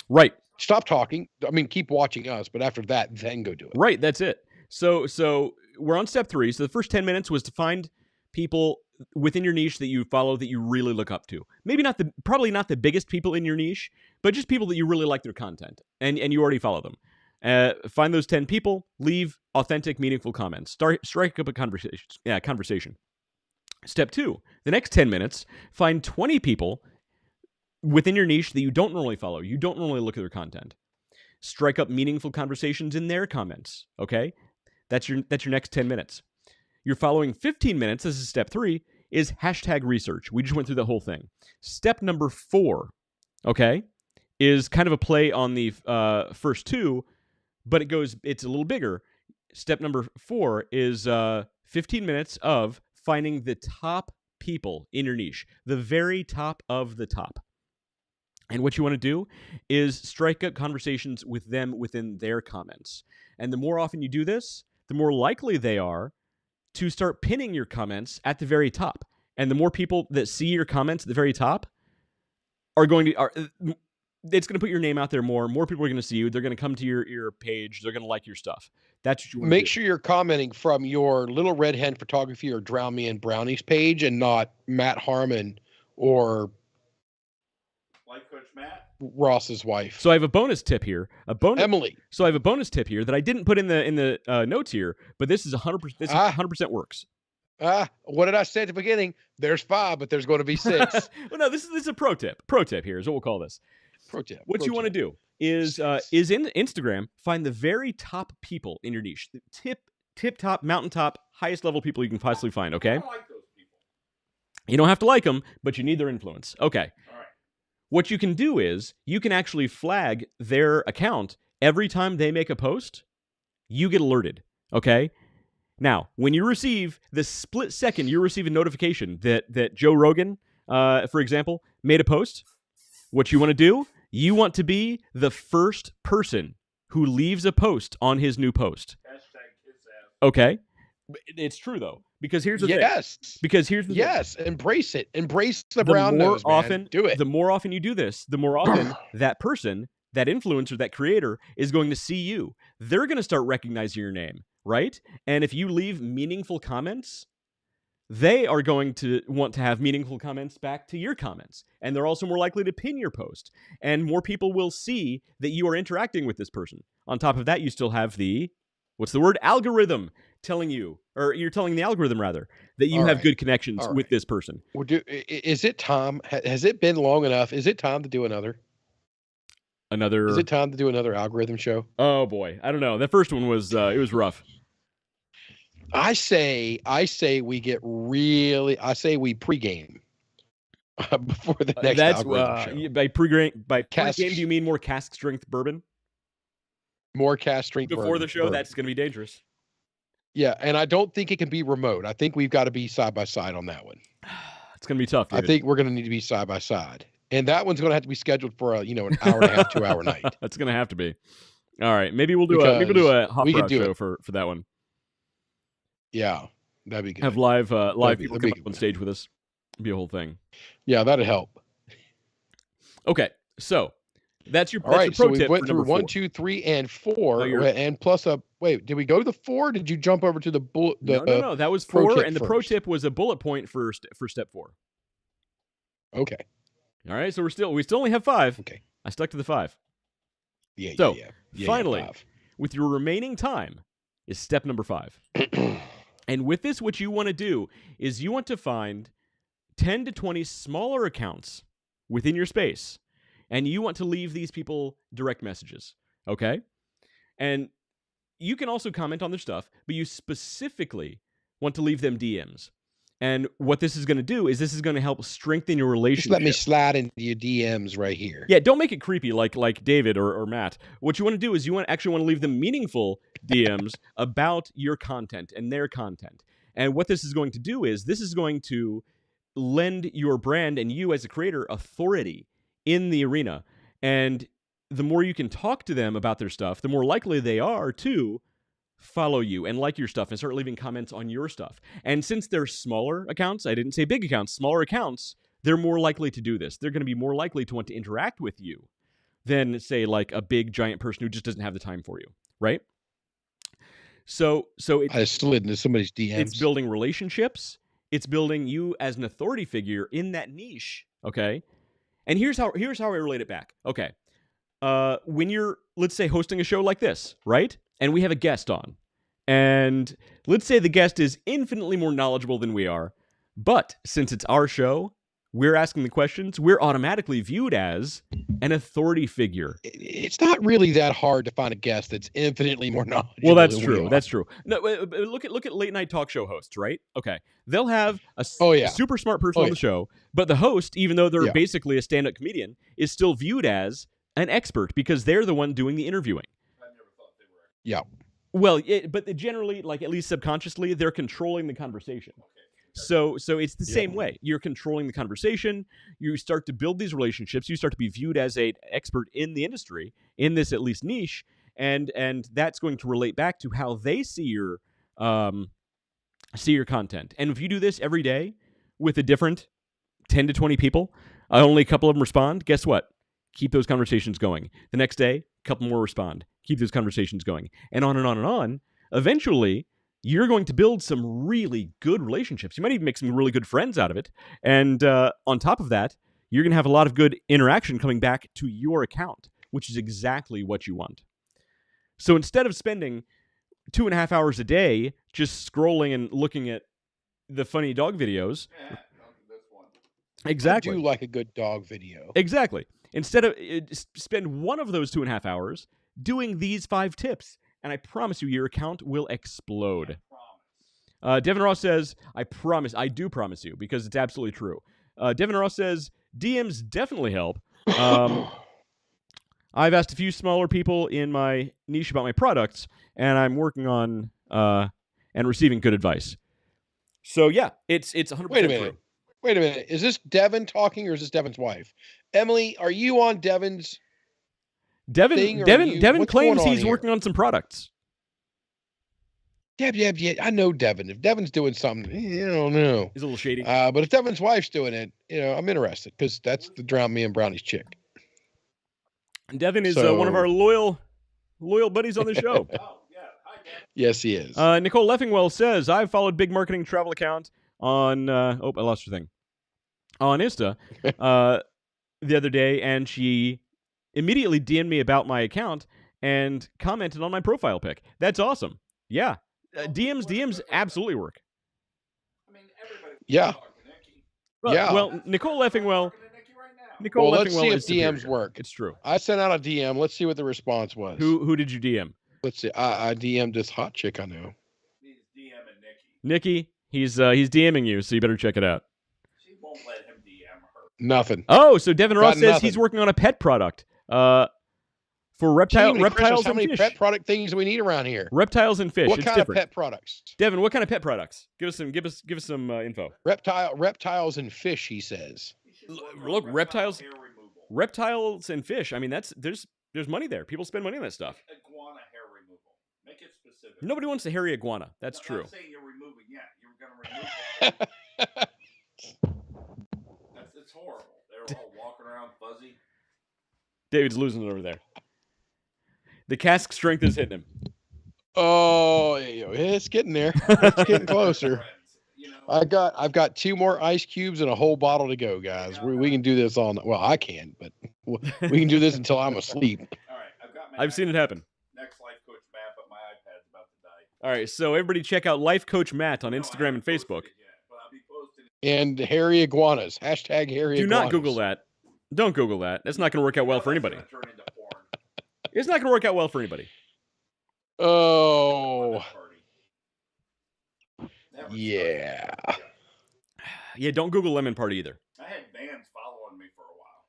Right. Stop talking. I mean, keep watching us, but after that, then go do it. Right. That's it. So we're on step 3. So the first 10 minutes was to find people within your niche that you follow that you really look up to. Probably not the biggest people in your niche, but just people that you really like their content and you already follow them. Find those 10 people, leave authentic, meaningful comments. Strike up a conversation. Step 2, the next 10 minutes, find 20 people within your niche that you don't normally follow. You don't normally look at their content. Strike up meaningful conversations in their comments, okay? That's your next 10 minutes. You're following 15 minutes, this is step 3, is hashtag research. We just went through the whole thing. Step number 4, okay, is kind of a play on the first 2, but it's a little bigger. Step number 4 is 15 minutes of finding the top people in your niche, the very top of the top. And what you want to do is strike up conversations with them within their comments. And the more often you do this, the more likely they are to start pinning your comments at the very top. And the more people that see your comments at the very top are going to it's going to put your name out there more. More people are going to see you. They're going to come to your page. They're going to like your stuff. That's what you want to do. Make sure you're commenting from your Little Red Hen Photography or Drown Me in Brownies page and not Matt Harmon or Life Coach Matt. Ross's wife. So I have a bonus tip here. Emily. So I have a bonus tip here that I didn't put in the notes here, but this is 100%. This 100% works. What did I say at the beginning? There's 5, but there's going to be 6. Well, no, this is a pro tip. Pro tip here is what we'll call this. Pro tip. What you want to do is in Instagram, find the very top people in your niche. The tip top, mountaintop, highest level people you can possibly find, okay? I don't like those people. You don't have to like them, but you need their influence. Okay. All right. What you can do is you can actually flag their account every time they make a post. You get alerted, okay? Now, when you receive the split second, you receive a notification that Joe Rogan, for example, made a post. What you want to do, you want to be the first person who leaves a post on his new post. Hashtag kiss ass. Okay? It's true, though, because here's the thing. Because here's the thing. Yes, embrace it. Embrace the brown nose, man. Do it. The more often you do this, the more often that person, that influencer, that creator is going to see you. They're going to start recognizing your name, right? And if you leave meaningful comments, they are going to want to have meaningful comments back to your comments. And they're also more likely to pin your post. And more people will see that you are interacting with this person. On top of that, you still have the, algorithm telling you, or you're telling the algorithm, rather, that you have good connections with this person. Well, is it time? Has it been long enough? Is it time to do another? Is it time to do another algorithm show? Oh, boy. I don't know. That first one was, it was rough. I say we get really. I say we pregame before the next algorithm show. By pregame, do you mean more cask strength bourbon? More cask strength before the show. Bourbon. That's going to be dangerous. Yeah, and I don't think it can be remote. I think we've got to be side by side on that one. It's going to be tough, David. I think we're going to need to be side by side, and that one's going to have to be scheduled for an hour and a half, 2 hour night. That's going to have to be. All right, maybe we'll do a hot rod show for that one. Yeah, that'd be good. Have live people come up on stage with us. It'd be a whole thing. Yeah, that'd help. Okay, so that's your all right. Pro So we tip went through 4. 1, 2, 3, and 4, and plus a wait. Did we go to the 4? Did you jump over to the bullet? No. That was 4, and the pro tip was a bullet point for step 4. Okay. All right. So we still only have 5. Okay. I stuck to the 5. Yeah. So finally, with your remaining time, is step number 5. And with this, what you want to do is you want to find 10 to 20 smaller accounts within your space, and you want to leave these people direct messages, okay? And you can also comment on their stuff, but you specifically want to leave them DMs. And what this is going to do is this is going to help strengthen your relationship. Just let me slide into your DMs right here. Yeah, don't make it creepy like David or Matt. What you want to do is you actually want to leave them meaningful DMs about your content and their content. And what this is going to do is this is going to lend your brand and you as a creator authority in the arena. And the more you can talk to them about their stuff, the more likely they are to follow you and like your stuff and start leaving comments on your stuff. And since they're smaller accounts, I didn't say big accounts, smaller accounts, they're more likely to do this. They're going to be more likely to want to interact with you than, say, like a big giant person who just doesn't have the time for you, right? So I slid into somebody's DMs. It's building relationships. It's building you as an authority figure in that niche, okay? And here's how I relate it back. Okay. When you're, let's say, hosting a show like this, right? And we have a guest on. And let's say the guest is infinitely more knowledgeable than we are. But since it's our show, we're asking the questions, we're automatically viewed as an authority figure. It's not really that hard to find a guest that's infinitely more knowledgeable. Well, that's true. That's true. No, look at late night talk show hosts, right? Okay. They'll have a super smart person on the show, but the host, even though they're basically a stand-up comedian, is still viewed as an expert because they're the one doing the interviewing. I never thought they were. Yeah. Well, but generally, like at least subconsciously, they're controlling the conversation. Okay. So it's the same way. You're controlling the conversation. You start to build these relationships. You start to be viewed as an expert in the industry, in this at least niche, and that's going to relate back to how they see your see your content. And if you do this every day with a different 10 to 20 people, only a couple of them respond, guess what? Keep those conversations going. The next day, a couple more respond. Keep those conversations going. And on and on and on. Eventually, you're going to build some really good relationships. You might even make some really good friends out of it. And on top of that, you're going to have a lot of good interaction coming back to your account, which is exactly what you want. So instead of spending 2.5 hours a day just scrolling and looking at the funny dog videos. This one. Exactly. I do like a good dog video. Exactly. Instead of spend one of those 2.5 hours doing these 5 tips, and I promise you, your account will explode. Devin Ross says, I do promise you, because it's absolutely true. Devin Ross says, DMs definitely help. I've asked a few smaller people in my niche about my products, and I'm working on and receiving good advice. So yeah, it's 100% Wait a minute. true. Wait a minute. Is this Devin talking or is this Devin's wife? Emily, are you on Devin's thing? Devin What's claims going on he's here? working on some products. Yeah. I know Devin. If Devin's doing something, I don't know. He's a little shady. But if Devin's wife's doing it, I'm interested because that's the Drown Me and Brownie's chick. Devin is one of our loyal buddies on the show. Oh, yeah. Hi, Dad. Yes, he is. Nicole Leffingwell says, I've followed Big Marketing Travel Account on, I lost her thing, on Insta the other day, and she immediately DM'd me about my account and commented on my profile pic. That's awesome. Yeah. DMs absolutely work. I mean, everybody. Yeah. Yeah. Well, Nicole Leffingwell. Well, let's see if is superior. DMs work. It's true. I sent out a DM. Let's see what the response was. Who did you DM? Let's see. I DM'd this hot chick I know. He's DMing Nikki. He's DMing you, so you better check it out. She won't let him DM her. Nothing. Oh, so Devin Ross Got says nothing. he's working on a pet product. For reptiles How and many fish. pet product things do we need around here? Reptiles and fish. What It's kind different. of pet products? Devin, what kind of pet products? Give us some info. Reptiles and fish, he says. Look, reptiles, Hair removal. reptiles and fish. I mean, there's money there. People spend money on that stuff. Iguana hair removal. Make it specific. Nobody wants a hairy iguana. That's I'm true. not saying you're removing. Yeah, you're gonna remove it. It's horrible. They're all walking around fuzzy. David's losing it over there. The cask strength is hitting him. Oh, it's getting there. It's getting closer. You know, I've got 2 more ice cubes and a whole bottle to go, guys. We can do this all night. Well, I can, but we can do this until I'm asleep. all right, I've got my I've seen it happen. next life coach map, but my iPad's about to die. All right, so everybody check out Life Coach Matt on Instagram and Facebook. But I'll be posting it. And hairy iguanas. Hashtag hairy Do iguanas. not Google that. Don't Google that. That's not going to work out well for anybody. It's gonna turn into porn. It's not going to work out well for anybody. Oh, Never yeah. started. Yeah, don't Google Lemon Party either. I had bands following me for a while.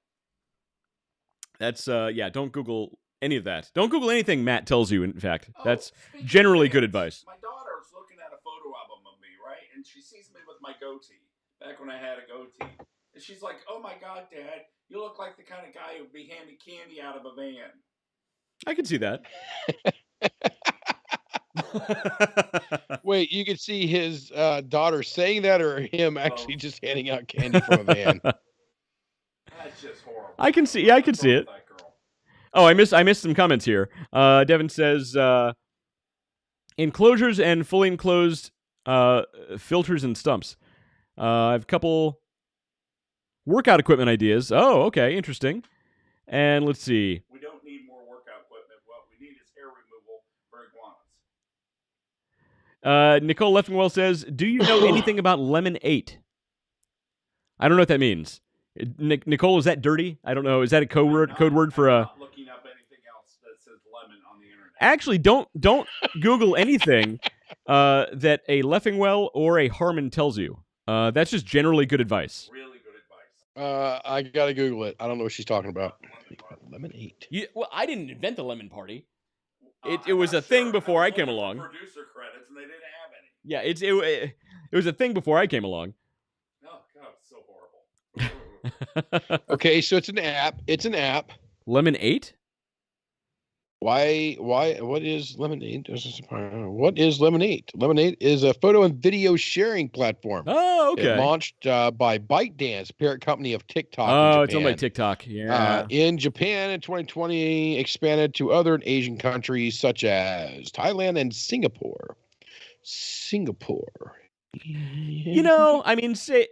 That's don't Google any of that. Don't Google anything Matt tells you, in fact. Oh, That's speaking of generally good bands, advice. My daughter's looking at a photo album of me, right? And she sees me with my goatee, back when I had a goatee. And she's like, oh my God, Dad, you look like the kind of guy who'd be handing candy out of a van. I can see that. Wait, you could see his daughter saying that or him actually just handing out candy from a van? That's just horrible. I can see it. That girl. Oh, I missed some comments here. Devin says enclosures and fully enclosed filters and stumps. I have a couple workout equipment ideas. Oh, okay, interesting. And let's see. We don't need more workout equipment. What we need is hair removal for iguanas. Nicole Leffingwell says, do you know anything about Lemon 8? I don't know what that means. Nicole, is that dirty? I don't know. Is that a code word for I'm a... not looking up anything else that says lemon on the internet. Actually, don't Google anything that a Leffingwell or a Harmon tells you. That's just generally good advice. Really good advice. I gotta Google it. I don't know what she's talking about. Lemon 8. Well, I didn't invent the Lemon Party. It I'm was not a thing sure. before I was came looking for along. Producer credits, and they didn't have any. Yeah, it was a thing before I came along. Oh God, it's so horrible. Okay, so it's an app. It's an app. Lemon 8? What is Lemonade? What is Lemonade? Lemonade is a photo and video sharing platform. Oh, It okay. launched by ByteDance, parent company of TikTok in Oh, Japan. it's owned by TikTok. Yeah. In Japan in 2020, expanded to other Asian countries such as Thailand and Singapore. You know, I mean, say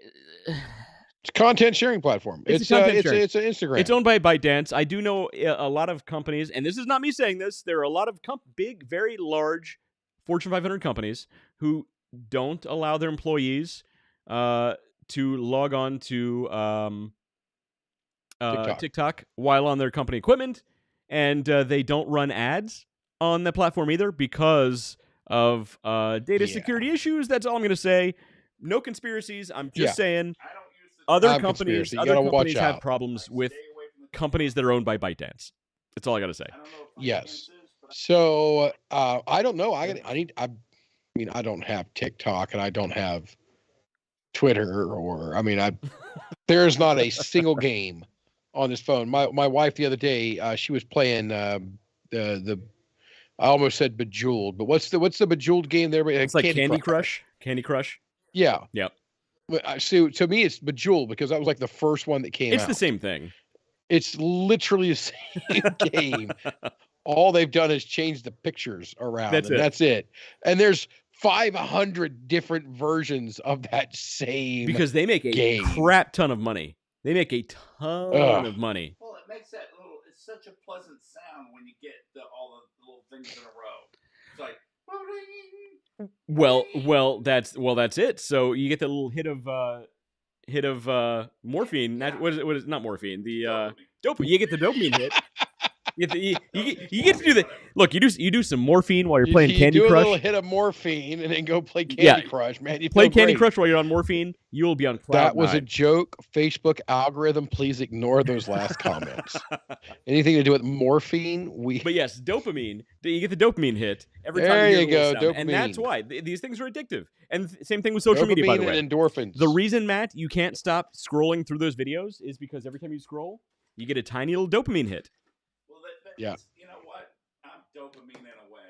It's a content sharing platform. It's a content sharing. It's an Instagram. It's owned by ByteDance. I do know a lot of companies, and this is not me saying this. There are a lot of big, very large Fortune 500 companies who don't allow their employees to log on to TikTok while on their company equipment, and they don't run ads on the platform either because of data security issues. That's all I'm going to say. No conspiracies. I'm just saying. I don't use the Other companies have out. problems with companies that are owned by ByteDance. That's all I got to say. I don't know if Yes. is, but So I don't know. I mean, I don't have TikTok and I don't have Twitter there's not a single game on this phone. My wife the other day, she was playing the I almost said Bejeweled, but what's the Bejeweled game there? It's like Candy Crush. Candy Crush. Yeah. Yep. So to me, it's Bejeweled because that was like the first one that came out. It's the same thing. It's literally the same game. All they've done is change the pictures around. That's it. And there's 500 different versions of that same because they make a crap ton of money. They make a ton of money. Well, it makes that little. It's such a pleasant sound when you get all the little things in a row. It's like. Well, that's it. So you get the little hit of morphine. What is it? Not morphine. The dopamine. You get the dopamine hit. You get to do the look. You do some morphine while you're playing Candy Crush. You do a little hit of morphine and then go play Candy Crush, man. You play Candy Crush while you're on morphine. You will be on cloud That was nine. a joke. Facebook algorithm, please ignore those last comments. Anything to do with morphine? But yes, dopamine. You get the dopamine hit every time. There you go, sound. dopamine. And that's why these things are addictive. And same thing with social media, by the way. And endorphins. The reason, Matt, you can't stop scrolling through those videos is because every time you scroll, you get a tiny little dopamine hit. Yeah. You know what? I'm dopamine in a way.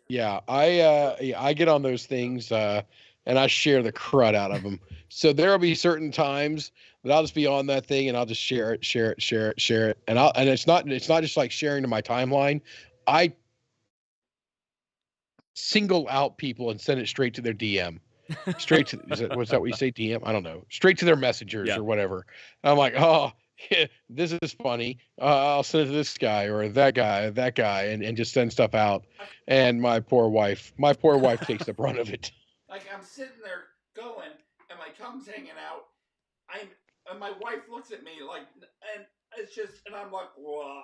Yeah, I get on those things and I share the crud out of them. So there'll be certain times that I'll just be on that thing and I'll just share it. And it's not just like sharing to my timeline. I single out people and send it straight to their DM. Straight to what's that what you say, DM? I don't know. Straight to their messengers or whatever. And I'm like, oh, this is funny. I'll send it to this guy or that guy, and just send stuff out. And my poor wife takes the brunt of it. Like I'm sitting there going, and my tongue's hanging out. And my wife looks at me like, and it's just, and I'm like, wah.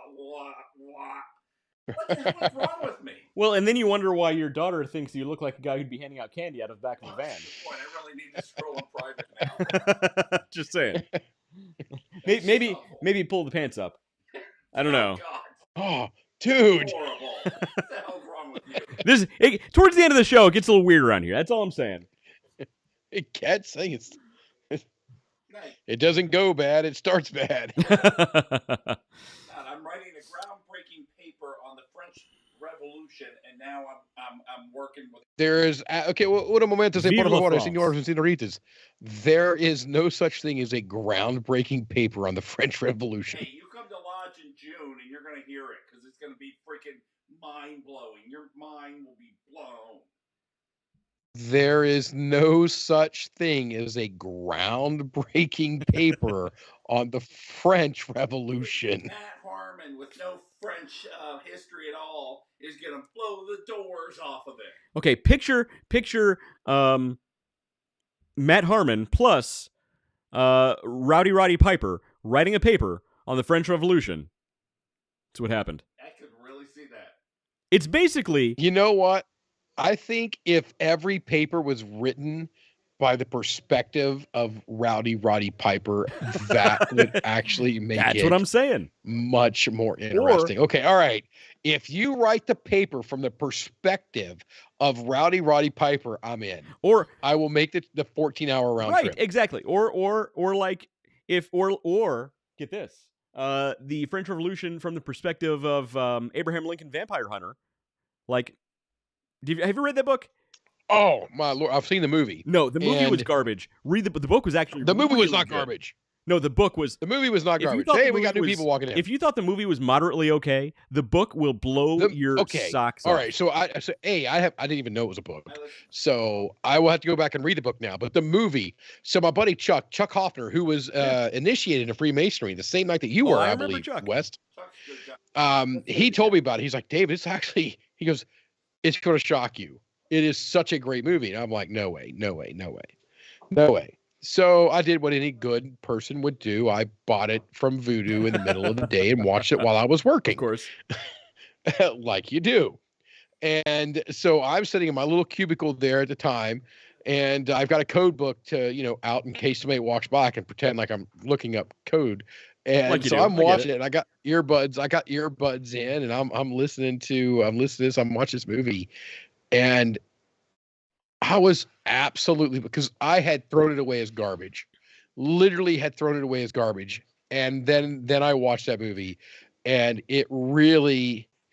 What the hell is wrong with me? Well, and then you wonder why your daughter thinks you look like a guy who'd be handing out candy out of the back of a van. Boy, I really need to scroll in private now. Just saying. Maybe pull the pants up. I don't know. Oh, dude. Horrible. What the hell's wrong with you? Towards the end of the show, it gets a little weird around here. That's all I'm saying. It gets things. It doesn't go bad. It starts bad. I'm writing a groundbreaking paper on the French Revolution, and now I'm working with. There is okay. What a momentos Vive la France. senores and senoritas. There is no such thing as a groundbreaking paper on the French Revolution. Hey, you come to Lodge in June, and you're going to hear it because it's going to be freaking mind blowing. Your mind will be blown. There is no such thing as a groundbreaking paper on the French Revolution. Matt Harmon, with no French history at all, is going to blow the doors off of it. Okay, picture Matt Harmon plus Rowdy Roddy Piper writing a paper on the French Revolution. That's what happened. I could really see that. It's basically... You know what? I think if every paper was written by the perspective of Rowdy Roddy Piper, that would actually make That's what I'm saying. Much more interesting. Okay, all right. If you write the paper from the perspective of Rowdy Roddy Piper, I'm in. Or I will make the 14-hour round trip. Right, exactly. Or like if or get this. the French Revolution from the perspective of Abraham Lincoln Vampire Hunter. Like, have you read that book? Oh my lord, I've seen the movie. No, the movie was And garbage. Read the book was actually the movie was really not good. garbage. No, the book was. The movie was not If you garbage. thought the Hey, we got movie new was- people walking in. If you thought the movie was moderately okay, the book will blow your socks off. All right, so I didn't even know it was a book, so I will have to go back and read the book now. But the movie, so my buddy Chuck Hoffner, who was initiated into Freemasonry the same night that you were, I I remember believe, Chuck. West. Chuck's a good guy. He told me about it. He's like, Dave, it's actually, he goes, it's going to shock you. It is such a great movie. And I'm like, no way. So I did what any good person would do. I bought it from Vudu in the middle of the day and watched it while I was working. Of course. Like you do. And so I'm sitting in my little cubicle there at the time, and I've got a code book to, out in case somebody walks by, I can pretend like I'm looking up code. And Like you so do. I'm I get watching it. it, and I got earbuds in, and I'm listening to this, I'm watching this movie. And I was absolutely, because I had thrown it away as garbage, literally had thrown it away as garbage. And then I watched that movie, and it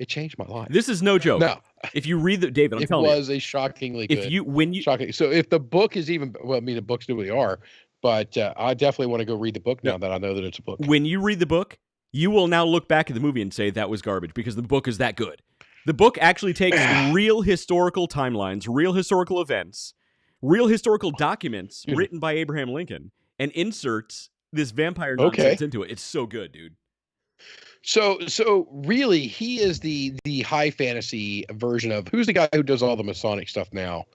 changed my life. This is no joke. No, If you read the David, I'm it telling you. was a shockingly good. Shocking. So if the book is even, well, I mean, the books really are, but I definitely want to go read the book now that I know that it's a book. When you read the book, you will now look back at the movie and say that was garbage because the book is that good. The book actually takes real historical timelines, real historical events, real historical documents written by Abraham Lincoln, and inserts this vampire nonsense into it. It's so good, dude. So really, he is the high fantasy version of, who's the guy who does all the Masonic stuff now?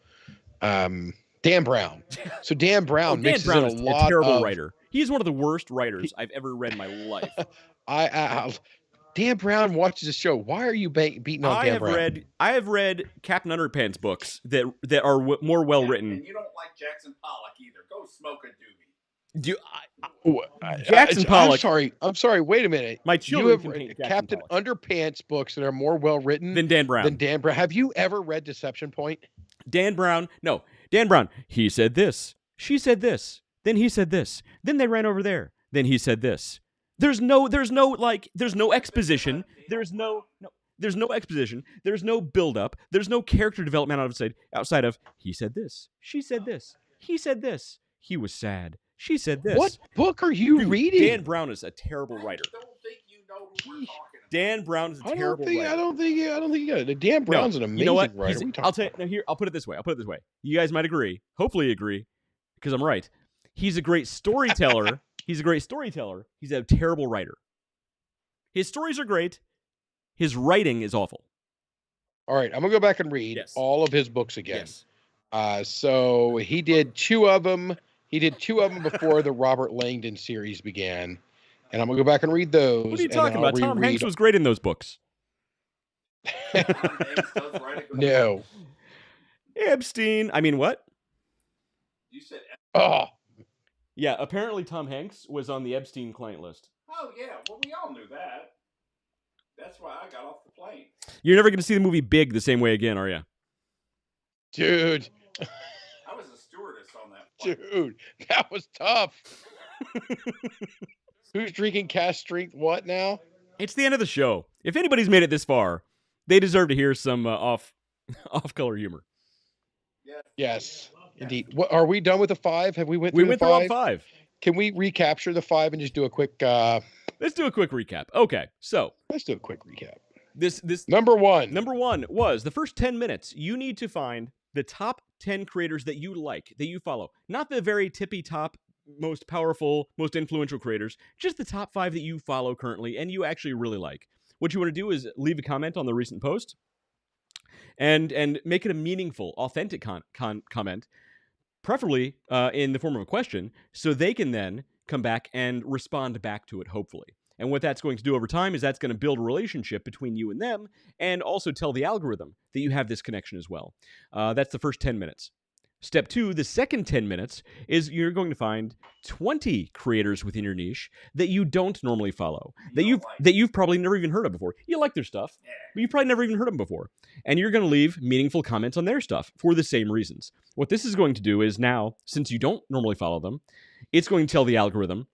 Dan Brown. So Dan Brown Dan mixes Brown in is a lot a terrible of writer. He's one of the worst writers I've ever read in my life. Dan Brown watches the show. Why are you beating on Dan Brown? I have read Captain Underpants books that are more well written. And you don't like Jackson Pollock either. Go smoke a doobie. Jackson Pollock. I'm sorry. Wait a minute. My You children have can read paint Jackson Captain Pollock. Underpants books that are more well written Than Dan Brown. Have you ever read Deception Point? Dan Brown. He said this. She said this. Then he said this. Then they ran over there. Then he said this. There's no exposition. There's no exposition. There's no build-up. There's no character development outside of he said this. She said this. He said this. He was sad. She said this. What book are you reading? Dan Brown is a terrible writer. I don't think you know who we're talking about. Dan Brown is a terrible writer. I don't think you got it. Dan Brown's an amazing You know what? writer. I'll tell you. No, here, I'll put it this way. You guys might agree. Hopefully agree, because I'm right. He's a great storyteller. He's a terrible writer. His stories are great. His writing is awful. All right, I'm gonna go back and read all of his books again. Yes. So he did two of them. He did two of them before the Robert Langdon series began, and I'm gonna go back and read those. What are you and talking then I'll about? Tom reread- Hanks was great in those books. No. Epstein. I mean, what? You said, Oh, Yeah, apparently Tom Hanks was on the Epstein client list. oh yeah, well we all knew that. That's why I got off the plane. You're never going to see the movie Big the same way again, are you? dude, I was a stewardess on that plane. dude, that was tough. Who's drinking cast strength? What now? It's the end of the show. If anybody's made it this far, they deserve to hear some off-color humor. Yes, indeed. What are we done with the five? Have we went We through went the through all five? five. Can we recapture the five and just do a quick? Let's do a quick recap. Okay, so Let's do a quick recap. this Number one. Number one was the first 10 minutes. You need to find the top 10 creators that you like, that you follow. Not the very tippy top, most powerful, most influential creators, just the top 5 that you follow currently and you actually really like. What you want to do is leave a comment on the recent post and make it a meaningful, authentic comment, preferably in the form of a question, so they can then come back and respond back to it, hopefully. And what that's going to do over time is that's going to build a relationship between you and them and also tell the algorithm that you have this connection as well. That's the first 10 minutes. Step 2, the second 10 minutes, is you're going to find 20 creators within your niche that you don't normally follow, that you've probably never even heard of before. You like their stuff, but you've probably never even heard of them before. And you're going to leave meaningful comments on their stuff for the same reasons. What this is going to do is now, since you don't normally follow them, it's going to tell the algorithm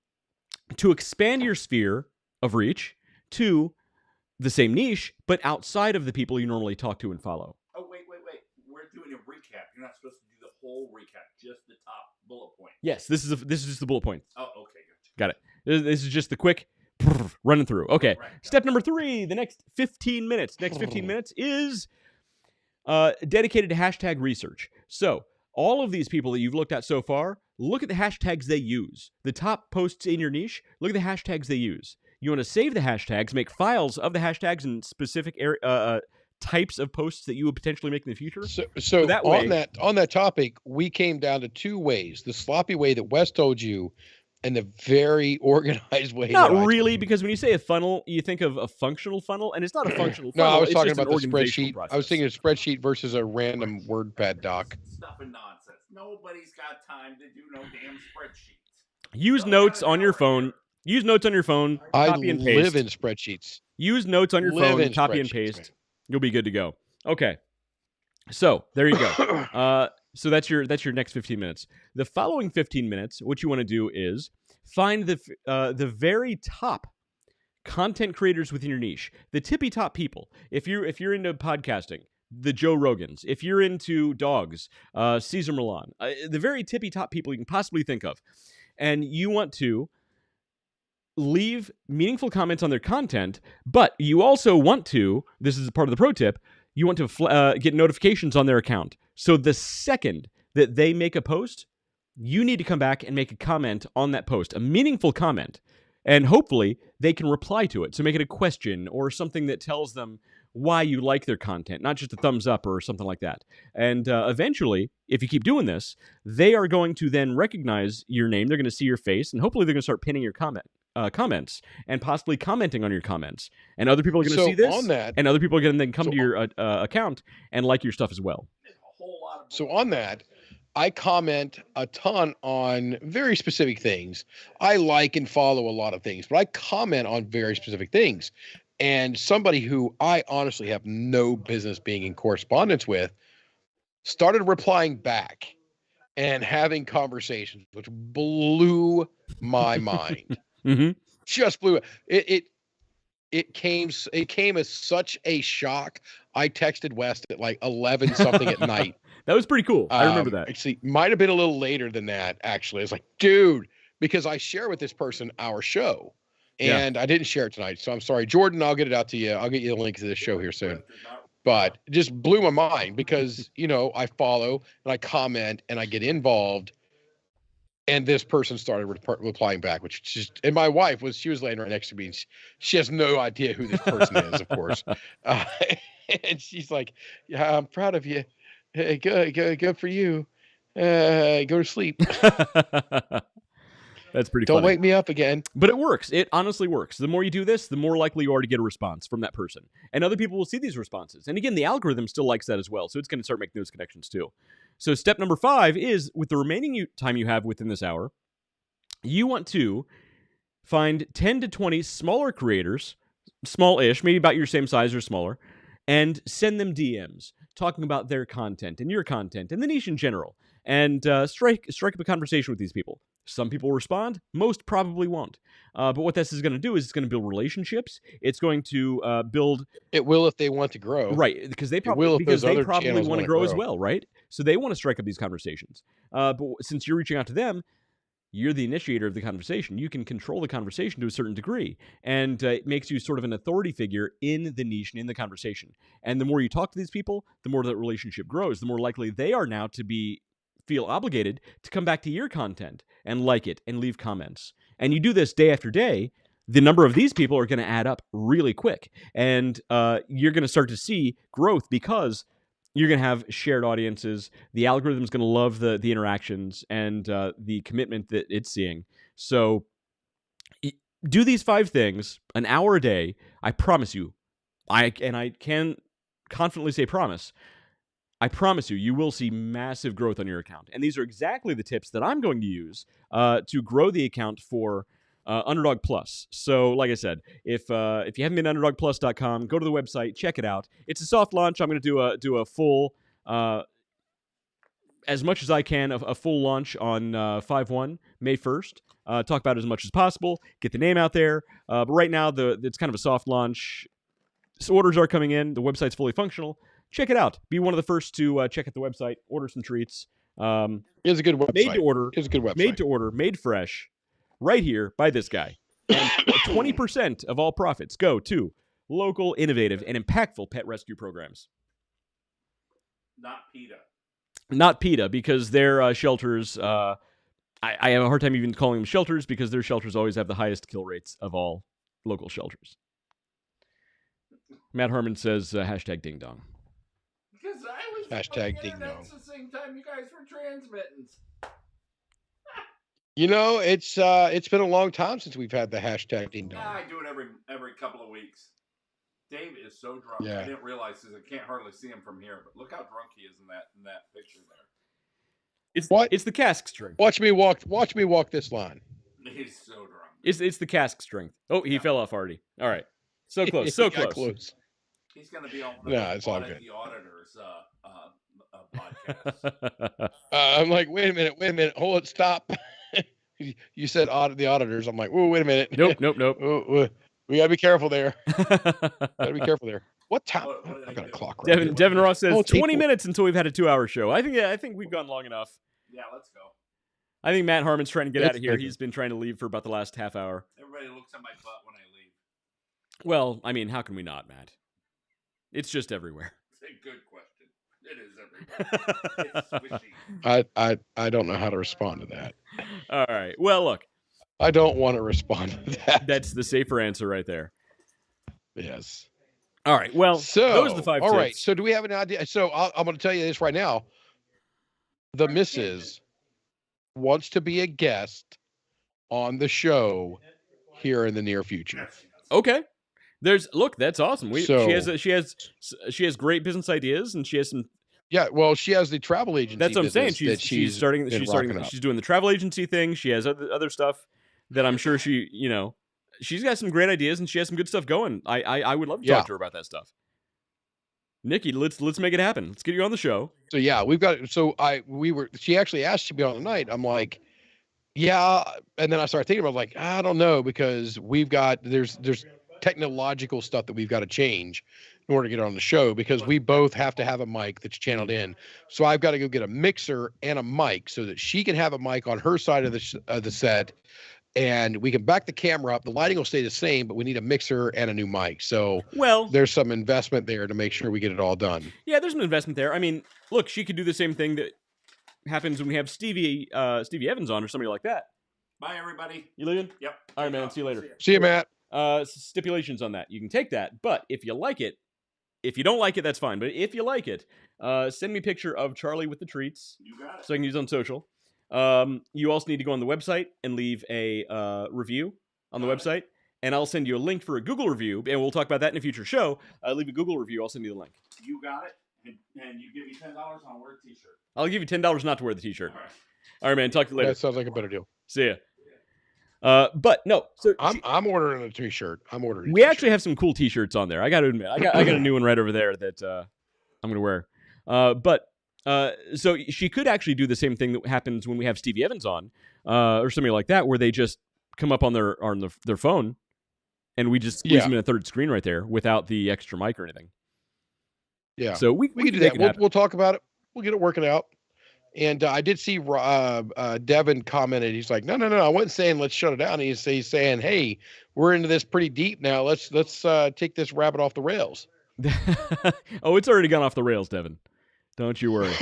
to expand your sphere of reach to the same niche, but outside of the people you normally talk to and follow. Oh, wait. We're doing a recap. You're not supposed to do the whole recap, just the top bullet point. Yes, this is just the bullet point. Oh, okay, gotcha. Got it. This is just the quick running through. Okay. Right. Step number 3, the next 15 minutes. Next 15 minutes is dedicated to hashtag research. So all of these people that you've looked at so far, look at the hashtags they use. The top posts in your niche, look at the hashtags they use. You want to save the hashtags, make files of the hashtags and specific types of posts that you would potentially make in the future. So that on way- that topic, we came down to 2 ways: the sloppy way that Wes told you, and the very organized way. Not that I really, told because when you say a funnel, you think of a functional funnel, and it's not a functional you. No, funnel. I was it's talking just about an the organizational spreadsheet. process. I was thinking of spreadsheet versus a random WordPad doc. Stuff and nonsense. Nobody's got time to do no damn spreadsheets. Use Don't notes have an on your hour phone. here. Use notes on your phone. I Copy and paste. live in spreadsheets. Use notes on your Live phone. in Copy and spreadsheets, paste. man. You'll be good to go. Okay. So there you go. So that's your next 15 minutes. The following 15 minutes, what you want to do is find the very top content creators within your niche, the tippy top people. If you're into podcasting, the Joe Rogans. If you're into dogs, Cesar Millan, the very tippy top people you can possibly think of, and you want to leave meaningful comments on their content, but you also want to, this is part of the pro tip, you want to get notifications on their account. So the second that they make a post, you need to come back and make a comment on that post, a meaningful comment, and hopefully they can reply to it. So make it a question or something that tells them why you like their content, not just a thumbs up or something like that. And eventually, if you keep doing this, they are going to then recognize your name. They're going to see your face, and hopefully they're going to start pinning your comments and possibly commenting on your comments. And other people are going to see this, on that, and other people are going to then come to your account and like your stuff as well. So on that, I comment a ton on very specific things. I like and follow a lot of things, but I comment on very specific things. And somebody who I honestly have no business being in correspondence with started replying back and having conversations, which blew my mind. Mm-hmm. Just blew it. It came as such a shock. I texted West at like 11 something at night. That was pretty cool. I remember that. Actually, might have been a little later than that, actually. It's like, dude, because I share with this person our show. And I didn't share it tonight. So I'm sorry. Jordan, I'll get it out to you. I'll get you the link to this show here soon. But it just blew my mind because, I follow and I comment and I get involved. And this person started replying back, which just, and my wife she was laying right next to me. And she has no idea who this person is, of course. And she's like, yeah, I'm proud of you. Hey, good for you. Go to sleep. That's pretty Don't funny. wake me up again. But it works. It honestly works. The more you do this, the more likely you are to get a response from that person. And other people will see these responses. And again, the algorithm still likes that as well. So it's going to start making those connections too. So step number 5 is, with the remaining time you have within this hour, you want to find 10 to 20 smaller creators, small-ish, maybe about your same size or smaller, and send them DMs talking about their content and your content and the niche in general. And strike up a conversation with these people. Some people respond. Most probably won't. But what this is going to do is it's going to build relationships. It's going to build. It will if they want to grow. Right, because they probably want to grow as well, right? So they want to strike up these conversations. But since you're reaching out to them, you're the initiator of the conversation. You can control the conversation to a certain degree, and it makes you sort of an authority figure in the niche and in the conversation. And the more you talk to these people, the more that relationship grows. The more likely they are now to feel obligated to come back to your content and like it and leave comments. And you do this day after day, the number of these people are going to add up really quick. And you're going to start to see growth because you're going to have shared audiences. The algorithm's going to love the interactions and the commitment that it's seeing. So do these 5 things an hour a day. I promise you, I can confidently say I promise you, you will see massive growth on your account. And these are exactly the tips that I'm going to use to grow the account for Underdog Plus. So, like I said, if you haven't been to underdogplus.com, go to the website, check it out. It's a soft launch. I'm going to do a full, as much as I can, a full launch on 5/1, May 1st. talk about it as much as possible, get the name out there. But right now, it's kind of a soft launch. So orders are coming in. The website's fully functional. Check it out. Be one of the first to check out the website. Order some treats. It's a good website. Made to order. It's a good website. Made to order. Made fresh. Right here by this guy. And 20% of all profits go to local, innovative, and impactful pet rescue programs. Not PETA. Not PETA, because their shelters, I have a hard time even calling them shelters because their shelters always have the highest kill rates of all local shelters. Matt Harmon says, hashtag ding dong. Because I was Hashtag ding dong. the same time you guys were transmitting. You know, it's been a long time since we've had the hashtag ding dong. I do it every couple of weeks. Dave is so drunk. Yeah. I didn't realize because I can't hardly see him from here. But look how drunk he is in that picture there. It's the cask strength. Watch me walk this line. He's so drunk. It's the cask strength. Oh, he fell off already. All right. So close. So He got close. He's going to be on It's all good. the Auditors podcast. I'm like, wait a minute, hold it, stop. You said the auditors. I'm like, whoa, wait a minute. Nope. We gotta be careful there. Gotta be careful there. What time? What I got a clock right here. Devin Ross says Oh, it's 20 equal. minutes until we've had a 2-hour show. I think we've gone long enough. Yeah, let's go. I think Matt Harmon's trying to get out of It's here. good. He's been trying to leave for about the last half hour. Everybody looks at my butt when I leave. Well, I mean, how can we not, Matt? It's just everywhere. It's a good question. It is everywhere. It's squishy. I don't know how to respond to that. All right. Well, look, I don't want to respond to that. that's the safer answer right there. Yes. All right. Well, So those are the 5 all tips. right. So do we have an idea? So I'm going to tell you this right now. The missus wants to be a guest on the show here in the near future. Okay. That's awesome. So- She has great business ideas, and she has some. Yeah. Well, she has the travel agency. That's what I'm saying. business that She's been doing the travel agency thing. She has other stuff that I'm sure she's got some great ideas, and she has some good stuff going. I would love to talk to her about that stuff. Nikki, let's make it happen. Let's get you on the show. So yeah, we've got. So she actually asked to be on tonight. I'm like, yeah, and then I started thinking about like, I don't know, because there's technological stuff that we've got to change in order to get on the show, because we both have to have a mic that's channeled in. So I've got to go get a mixer and a mic so that she can have a mic on her side of the set, and we can back the camera up. The lighting will stay the same, but we need a mixer and a new mic. So there's some investment there to make sure we get it all done. Yeah, there's an investment there. I mean, look, she could do the same thing that happens when we have Stevie Evans on or somebody like that. Bye, everybody. You leaving? Yep. All right, man. See you later. See you, Matt. Stipulations on that. You can take that, but if you like it, if you don't like it, that's fine. But if you like it, send me a picture of Charlie with the treats You got it. so I can use it on social. You also need to go on the website and leave a review on the website, and I'll send you a link for a Google review, and we'll talk about that in a future show. Leave a Google review. I'll send you the link. You got it. And you give me $10 on a wear t-shirt. I'll give you $10 not to wear the t-shirt. All right. All right, man. Talk to you later. That sounds like a better deal. See ya. But no, so I'm ordering a t-shirt. we actually have some cool t-shirts on there. I got to admit, I got a new one right over there that I'm gonna wear. So she could actually do the same thing that happens when we have Stevie Evans on, or something like that, where they just come up on their phone, and we just squeeze them in a third screen right there without the extra mic or anything. Yeah. So we can do that. We'll talk about it. We'll get it working out. And I did see Devin commented. He's like, no. I wasn't saying let's shut it down. He's saying, hey, we're into this pretty deep now. Let's take this rabbit off the rails. Oh, it's already gone off the rails, Devin. Don't you worry.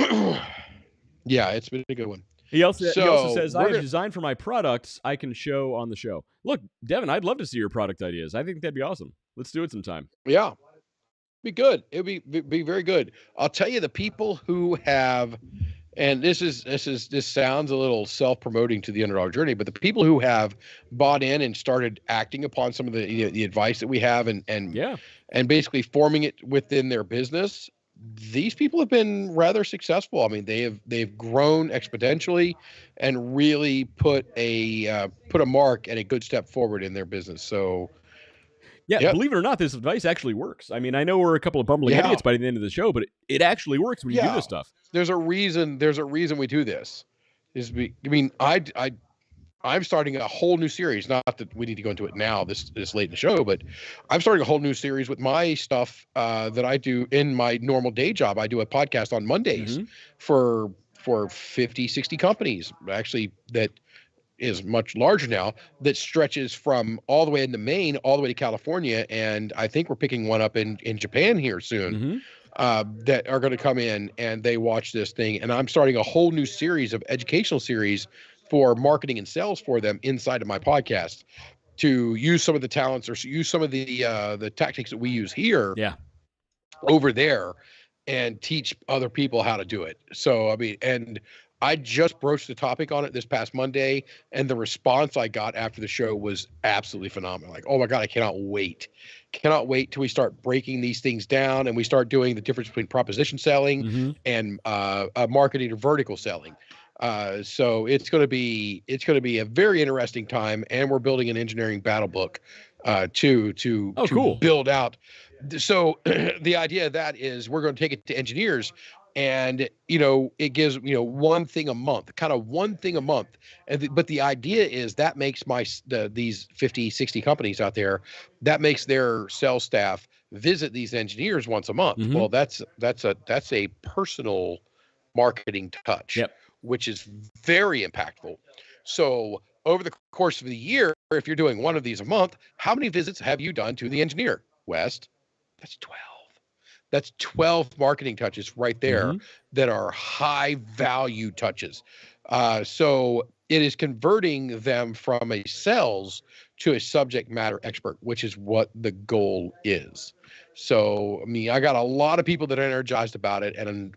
Yeah, it's been a good one. He also says, I have gonna- designed for my products I can show on the show. Look, Devin, I'd love to see your product ideas. I think that'd be awesome. Let's do it sometime. Yeah, be good. It'd be very good. I'll tell you, the people who have, and this sounds a little self-promoting to the Underdog journey, but the people who have bought in and started acting upon some of the advice that we have and basically forming it within their business, these people have been rather successful. I mean, they've grown exponentially and really put a mark and a good step forward in their business. So yeah, believe it or not, this advice actually works. I mean, I know we're a couple of bumbling idiots by the end of the show, but it actually works when you do this stuff. There's a reason we do this. I I'm starting a whole new series. Not that we need to go into it now, this late in the show, but I'm starting a whole new series with my stuff that I do in my normal day job. I do a podcast on Mondays for 50, 60 companies, actually, that is much larger now, that stretches from all the way into Maine, all the way to California. And I think we're picking one up in Japan here soon. That are going to come in and they watch this thing. And I'm starting a whole new series of educational series for marketing and sales for them inside of my podcast to use some of the talents or use some of the tactics that we use here over there and teach other people how to do it. So, I mean, and I just broached the topic on it this past Monday, and the response I got after the show was absolutely phenomenal. Like, oh my God, I cannot wait. Cannot wait till we start breaking these things down and we start doing the difference between proposition selling and marketing or vertical selling. So it's going to be a very interesting time, and we're building an engineering battle book to build out. So the idea of that is we're going to take it to engineers, and it gives one thing a month, kind of one thing a month. But the idea is that makes these 50, 60 companies out there, that makes their sales staff visit these engineers once a month. Well, that's a personal marketing touch, which is very impactful. So over the course of the year, if you're doing one of these a month, how many visits have you done to the engineer, West? That's 12. That's 12 marketing touches right there that are high value touches. So it is converting them from a sales to a subject matter expert, which is what the goal is. So, I mean, I got a lot of people that are energized about it, and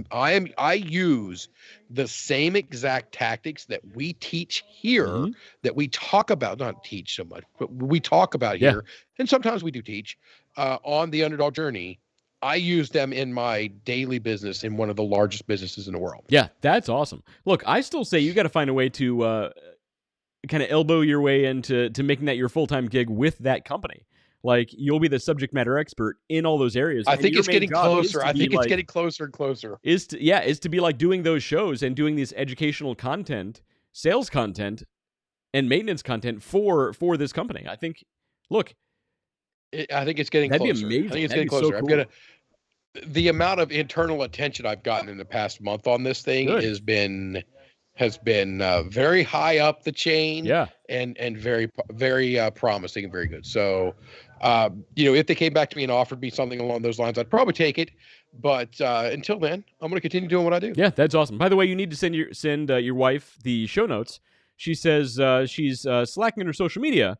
I use the same exact tactics that we teach here, that we talk about, not teach so much, but we talk about here, and sometimes we do teach on the Underdog journey. I use them in my daily business in one of the largest businesses in the world. Yeah, that's awesome. Look, I still say you got to find a way to kind of elbow your way into making that your full-time gig with that company. Like, you'll be the subject matter expert in all those areas. I think it's getting closer. I think it's getting closer and closer. Is to be like doing those shows and doing this educational content, sales content, and maintenance content for this company. I think, look, I think it's getting closer. That'd be amazing. I think it's That'd getting be closer. so cool. The amount of internal attention I've gotten in the past month on this thing has been very high up the chain, and very, very promising and very good. So, if they came back to me and offered me something along those lines, I'd probably take it. But until then, I'm going to continue doing what I do. Yeah, that's awesome. By the way, you need to send your wife the show notes. She says she's slacking on her social media.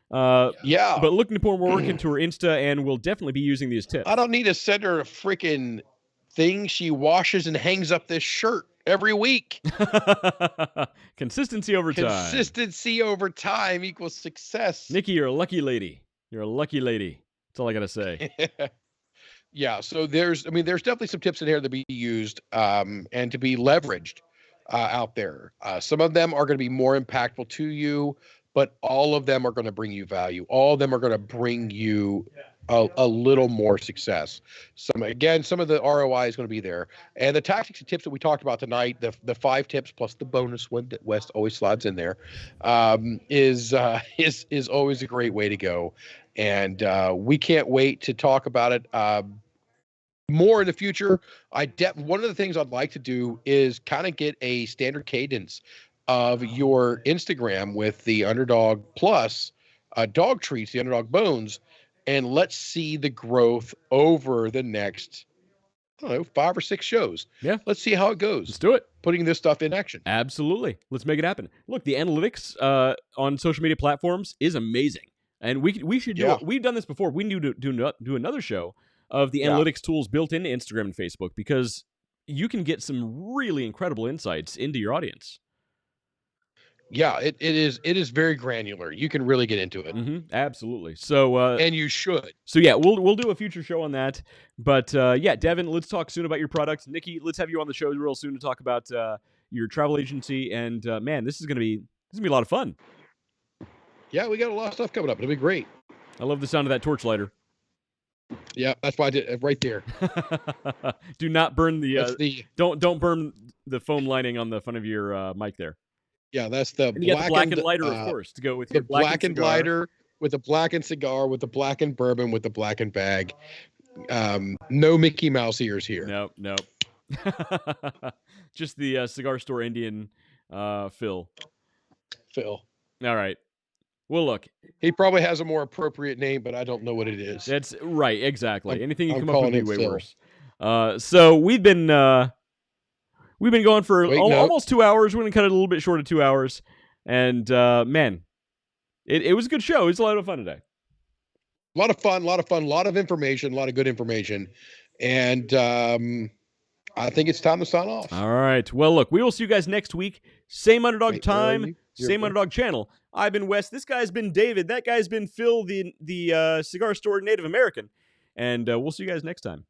But looking to pour more work into her Insta, and we'll definitely be using these tips. I don't need to send her a freaking thing. She washes and hangs up this shirt every week. Consistency over time. Consistency over time equals success. Nikki, you're a lucky lady. You're a lucky lady. That's all I got to say. Yeah. So there's definitely some tips in here to be used and to be leveraged out there. Some of them are going to be more impactful to you, but all of them are going to bring you value. All of them are going to bring you a little more success. Some of the ROI is going to be there. And the tactics and tips that we talked about tonight, the 5 tips plus the bonus one that West always slides in there, is always a great way to go. And we can't wait to talk about it more in the future. One of the things I'd like to do is kind of get a standard cadence of your Instagram with the Underdog Plus dog treats, the Underdog Bones, and let's see the growth over the next, 5 or 6 shows. Yeah. Let's see how it goes. Let's do it. Putting this stuff in action. Absolutely. Let's make it happen. Look, the analytics on social media platforms is amazing. And we should do it. We've done this before. We need to do another show of the analytics tools built into Instagram and Facebook, because you can get some really incredible insights into your audience. Yeah, it is very granular. You can really get into it. Absolutely. So and you should. So yeah, we'll do a future show on that. But Devin, let's talk soon about your products. Nikki, let's have you on the show real soon to talk about your travel agency. And man, this is gonna be a lot of fun. Yeah, we got a lot of stuff coming up. It'll be great. I love the sound of that torch lighter. Yeah, that's why I did it right there. Do not burn don't burn the foam lining on the front of your mic there. Yeah, that's the And you got the blackened lighter, of uh, course, to go with the your blackened cigar. lighter with the blackened cigar with the blackened bourbon with the blackened bag. No Mickey Mouse ears here. Nope. Just the cigar store Indian Phil. Phil. All right. Well, look, He probably has a more appropriate name, but I don't know what it is. that's right. Exactly. Anything you I'm come up with calling would be him way Phil. worse. So we've been going for Wait, no. almost 2 hours. We're gonna cut it a little bit short of 2 hours. And man, it was a good show. It was a lot of fun today. A lot of fun, a lot of information, a lot of good information. And I think it's time to sign off. All right. Well, look, we will see you guys next week. Same Underdog Wait, where are time, you? same Underdog channel. I've been Wes. This guy's been David. That guy's been Phil, the cigar store Native American. And we'll see you guys next time.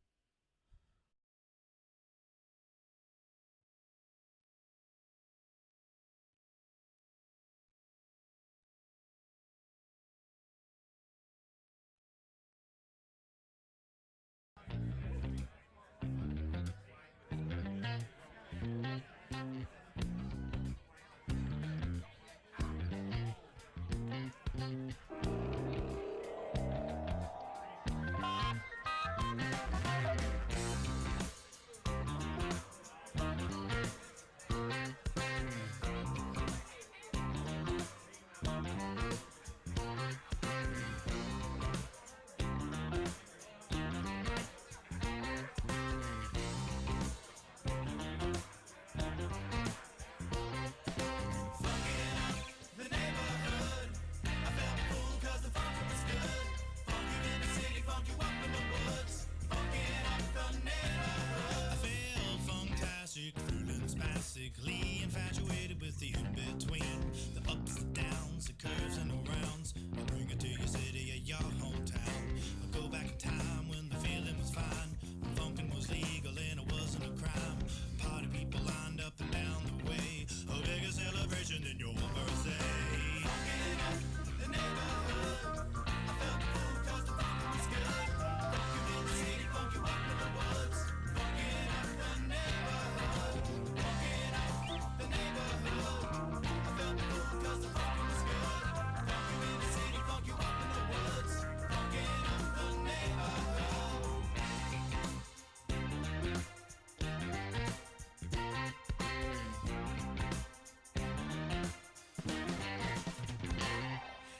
Basically infatuated with the in-between, the ups and downs, the curves and the rounds. I'll bring it to your city or your hometown. I'll go back in time when the feeling was fine, when funkin' was legal and it wasn't a crime. Party people lined up and down the way, a bigger celebration than your birthday. Funkin' up the neighborhood, I felt the fool 'cause the funkin' was good. Funk you in the city, funk you up in the woods. Funkin' up the neighborhood. The neighborhood, I felt the fool 'cause the funkin' was good. Funk you in the city, funk you up in the woods. Funkin' up the neighborhood.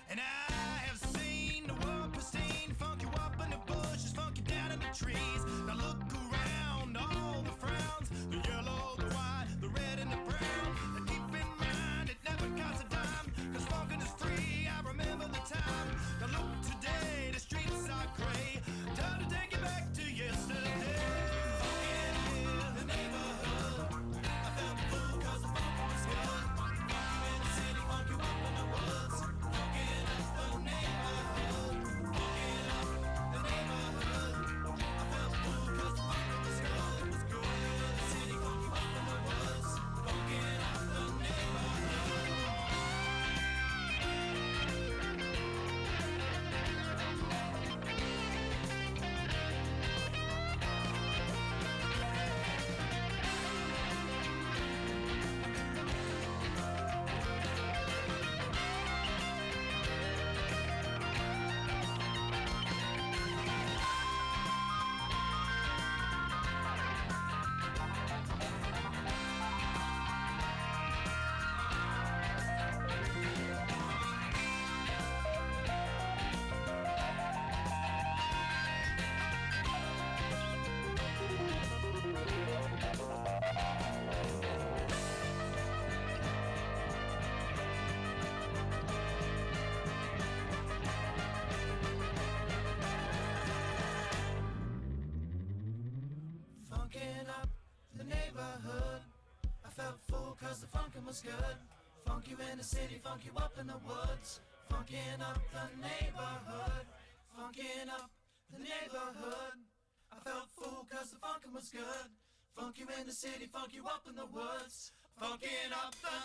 And I have seen the world pristine, funk you up in the bushes, funk you down in the trees. Now look around, all the frowns, the yellow, the white, the red and the brown. And keep in mind, it never costs a dime, 'cause funkin' is free, I remember the time. Now look today, the streets are gray, time to take it back to yesterday. Funkin' in the neighborhood, I felt the fool 'cause the funkin' was good. Funk you in the city, funk you up in the woods. Funkin' up the neighborhood, funkin' up the neighborhood. I felt the fool 'cause the funkin' was good. It was good in the city, funk you up in the woods. Funkin' up the neighborhood. Funkin' up the neighborhood, I felt fool 'cause the funkin' was good. Funk you in the city, funk you up in the woods. Funkin' up the neighborhood, funkin' up the neighborhood. I felt fool 'cause the funkin' was good. Funk you in the city, funk you up in the woods. Funkin' up the